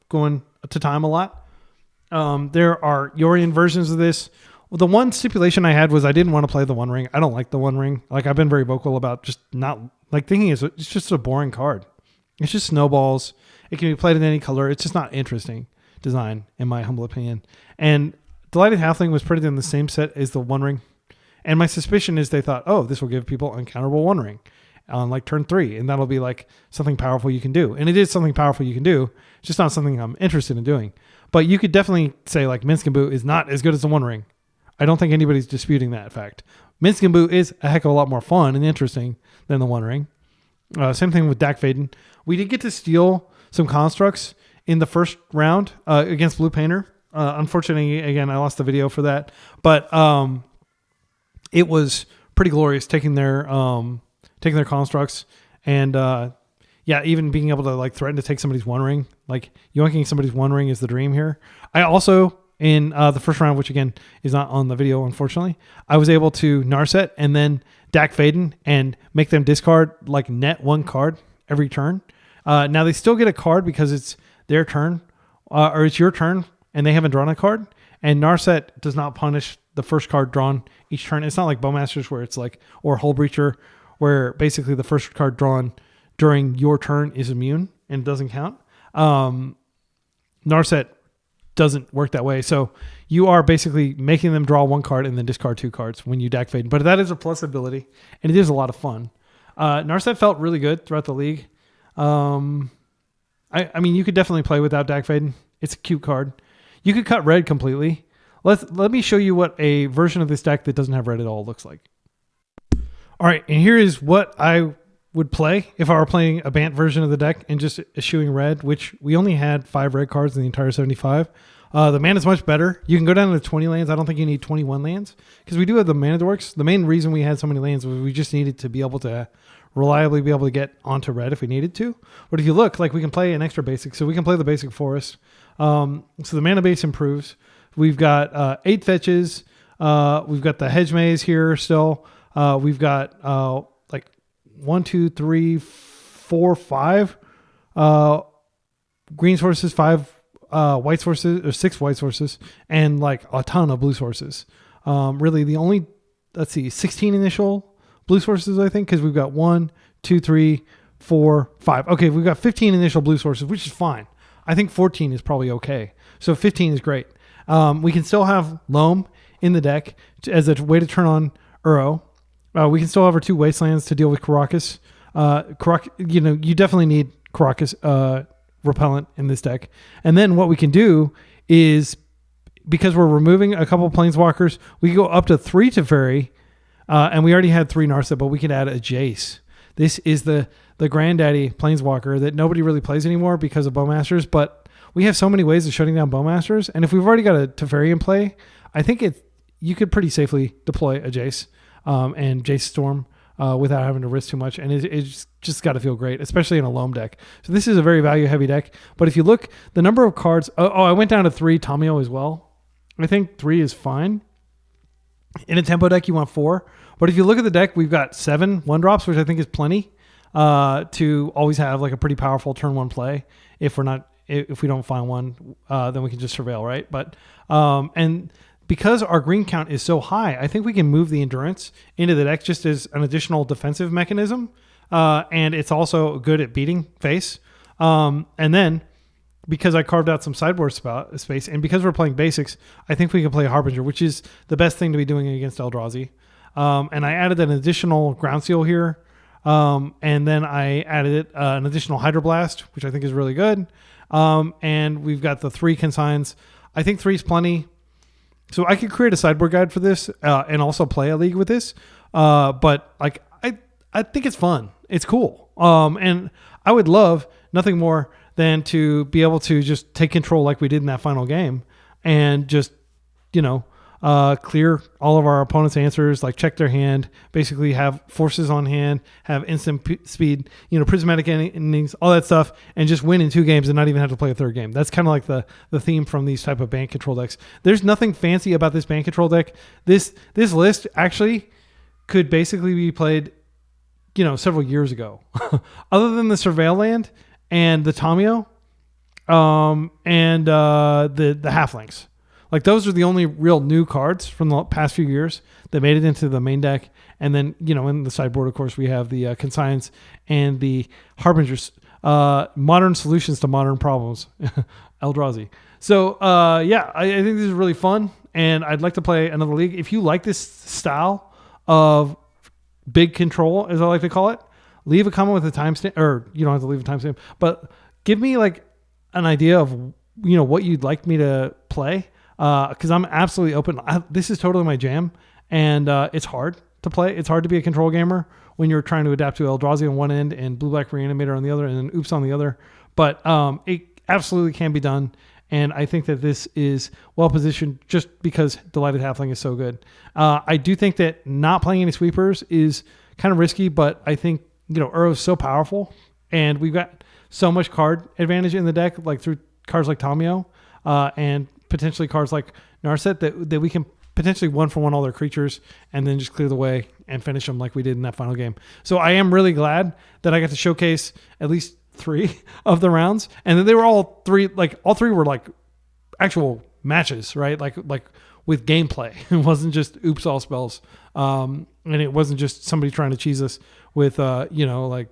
going to time a lot. There are Yorian versions of this. Well, the one stipulation I had was I didn't want to play the One Ring. I don't like the One Ring. Like, I've been very vocal about just not like thinking it's just a boring card. It's just snowballs. It can be played in any color. It's just not interesting design, in my humble opinion. And Delighted Halfling was printed in the same set as the One Ring. And my suspicion is they thought, oh, this will give people uncounterable One Ring on like turn 3. And that'll be like something powerful you can do. And it is something powerful you can do. It's just not something I'm interested in doing. But you could definitely say like Minsc is not as good as the One Ring. I don't think anybody's disputing that fact. Minsc is a heck of a lot more fun and interesting than the One Ring. Same thing with Dack Fayden. We did get to steal some constructs in the first round against Blue Painter. Unfortunately, again, I lost the video for that. But it was pretty glorious taking their constructs and even being able to like threaten to take somebody's One Ring. Like yoinking somebody's One Ring is the dream here. I also... in the first round, which again is not on the video, unfortunately, I was able to Narset and then Dack Fayden and make them discard like net 1 card every turn. Now they still get a card because it's their turn or it's your turn and they haven't drawn a card. And Narset does not punish the first card drawn each turn. It's not like Bowmasters where it's like, or Hull Breacher, where basically the first card drawn during your turn is immune and doesn't count. Narset doesn't work that way. So you are basically making them draw 1 card and then discard 2 cards when you Dack Fayden. But that is a plus ability, and it is a lot of fun. Narset felt really good throughout the league. I mean, you could definitely play without Dack Fayden. It's a cute card. You could cut red completely. Let me show you what a version of this deck that doesn't have red at all looks like. All right, and here is what I would play if I were playing a Bant version of the deck and just eschewing red, which we only had 5 red cards in the entire 75. The mana is much better. You can go down to 20 lands. I don't think you need 21 lands because we do have the mana dorks. The main reason we had so many lands was we just needed to be able to reliably be able to get onto red if we needed to. But if you look, like we can play an extra basic, so we can play the basic forest. So the mana base improves. We've got 8 fetches. We've got the hedge maze here still. We've got like 1, 2, 3, 4, 5 green sources, 5 white sources, or 6 white sources, and like a ton of blue sources. Really, the only 16 initial blue sources, I think, because we've got 1, 2, 3, 4, 5. Okay, we've got 15 initial blue sources, which is fine. I think 14 is probably okay. So 15 is great. We can still have Loam in the deck as a way to turn on Uro. We can still have our 2 wastelands to deal with Karakas. You definitely need Karakas repellent in this deck. And then what we can do is, because we're removing a couple of Planeswalkers, we can go up to 3 Teferi, and we already had 3 Narset, but we can add a Jace. This is the granddaddy Planeswalker that nobody really plays anymore because of Bowmasters, but we have so many ways of shutting down Bowmasters, and if we've already got a Teferi in play, I think you could pretty safely deploy a Jace and Jace Storm without having to risk too much, and it's just got to feel great, especially in a Loam deck. So this is a very value-heavy deck, but if you look, the number of cards... I went down to 3 Tamio as well. I think 3 is fine. In a tempo deck, you want 4, but if you look at the deck, we've got 7 1-drops, which I think is plenty to always have like a pretty powerful turn 1 play. If we don't find one, then we can just surveil, right? But and because our green count is so high, I think we can move the endurance into the deck just as an additional defensive mechanism, and it's also good at beating face. And then because I carved out some sideboard space, and because we're playing basics, I think we can play Harbinger, which is the best thing to be doing against Eldrazi. And I added an additional ground seal here, and then I added an additional Hydroblast, which I think is really good. And we've got the 3 consigns. I think 3 is plenty. So I could create a sideboard guide for this and also play a league with this. But like I think it's fun. It's cool. And I would love nothing more than to be able to just take control like we did in that final game and just, clear all of our opponent's answers, like check their hand, basically have forces on hand, have instant speed, prismatic endings, all that stuff, and just win in 2 games and not even have to play a 3rd game. That's kind of like the theme from these type of ban control decks. There's nothing fancy about this ban control deck. This list actually could basically be played, several years ago. Other than the Surveil land and the Tamio, and the Halflings. Like those are the only real new cards from the past few years that made it into the main deck. And then, in the sideboard, of course, we have the consigns and the Harbingers, modern solutions to modern problems, Eldrazi. So, I think this is really fun, and I'd like to play another league. If you like this style of big control, as I like to call it, leave a comment with a timestamp, or you don't have to leave a timestamp, but give me like an idea of, what you'd like me to play. Because I'm absolutely open. This is totally my jam, and it's hard to play. It's hard to be a control gamer when you're trying to adapt to Eldrazi on one end and Blue-Black Reanimator on the other, and then Oops on the other. But it absolutely can be done, and I think that this is well-positioned just because Delighted Halfling is so good. I do think that not playing any sweepers is kind of risky, but I think, Uro is so powerful, and we've got so much card advantage in the deck, like through cards like Tamio, and potentially cards like Narset that we can potentially 1-for-1 all their creatures and then just clear the way and finish them like we did in that final game. So I am really glad that I got to showcase at least 3 of the rounds, and then they were all 3 were like actual matches, right? Like with gameplay. It wasn't just oops all spells, and it wasn't just somebody trying to cheese us with like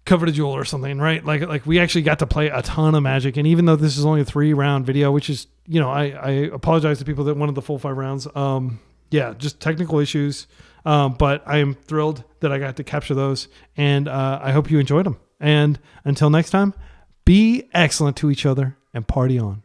covered a jewel or something, right? Like we actually got to play a ton of Magic, and even though this is only a 3-round video, which is, you know, I apologize to people that wanted the full 5 rounds. Yeah, just technical issues. But I am thrilled that I got to capture those, and I hope you enjoyed them. And until next time, be excellent to each other and party on.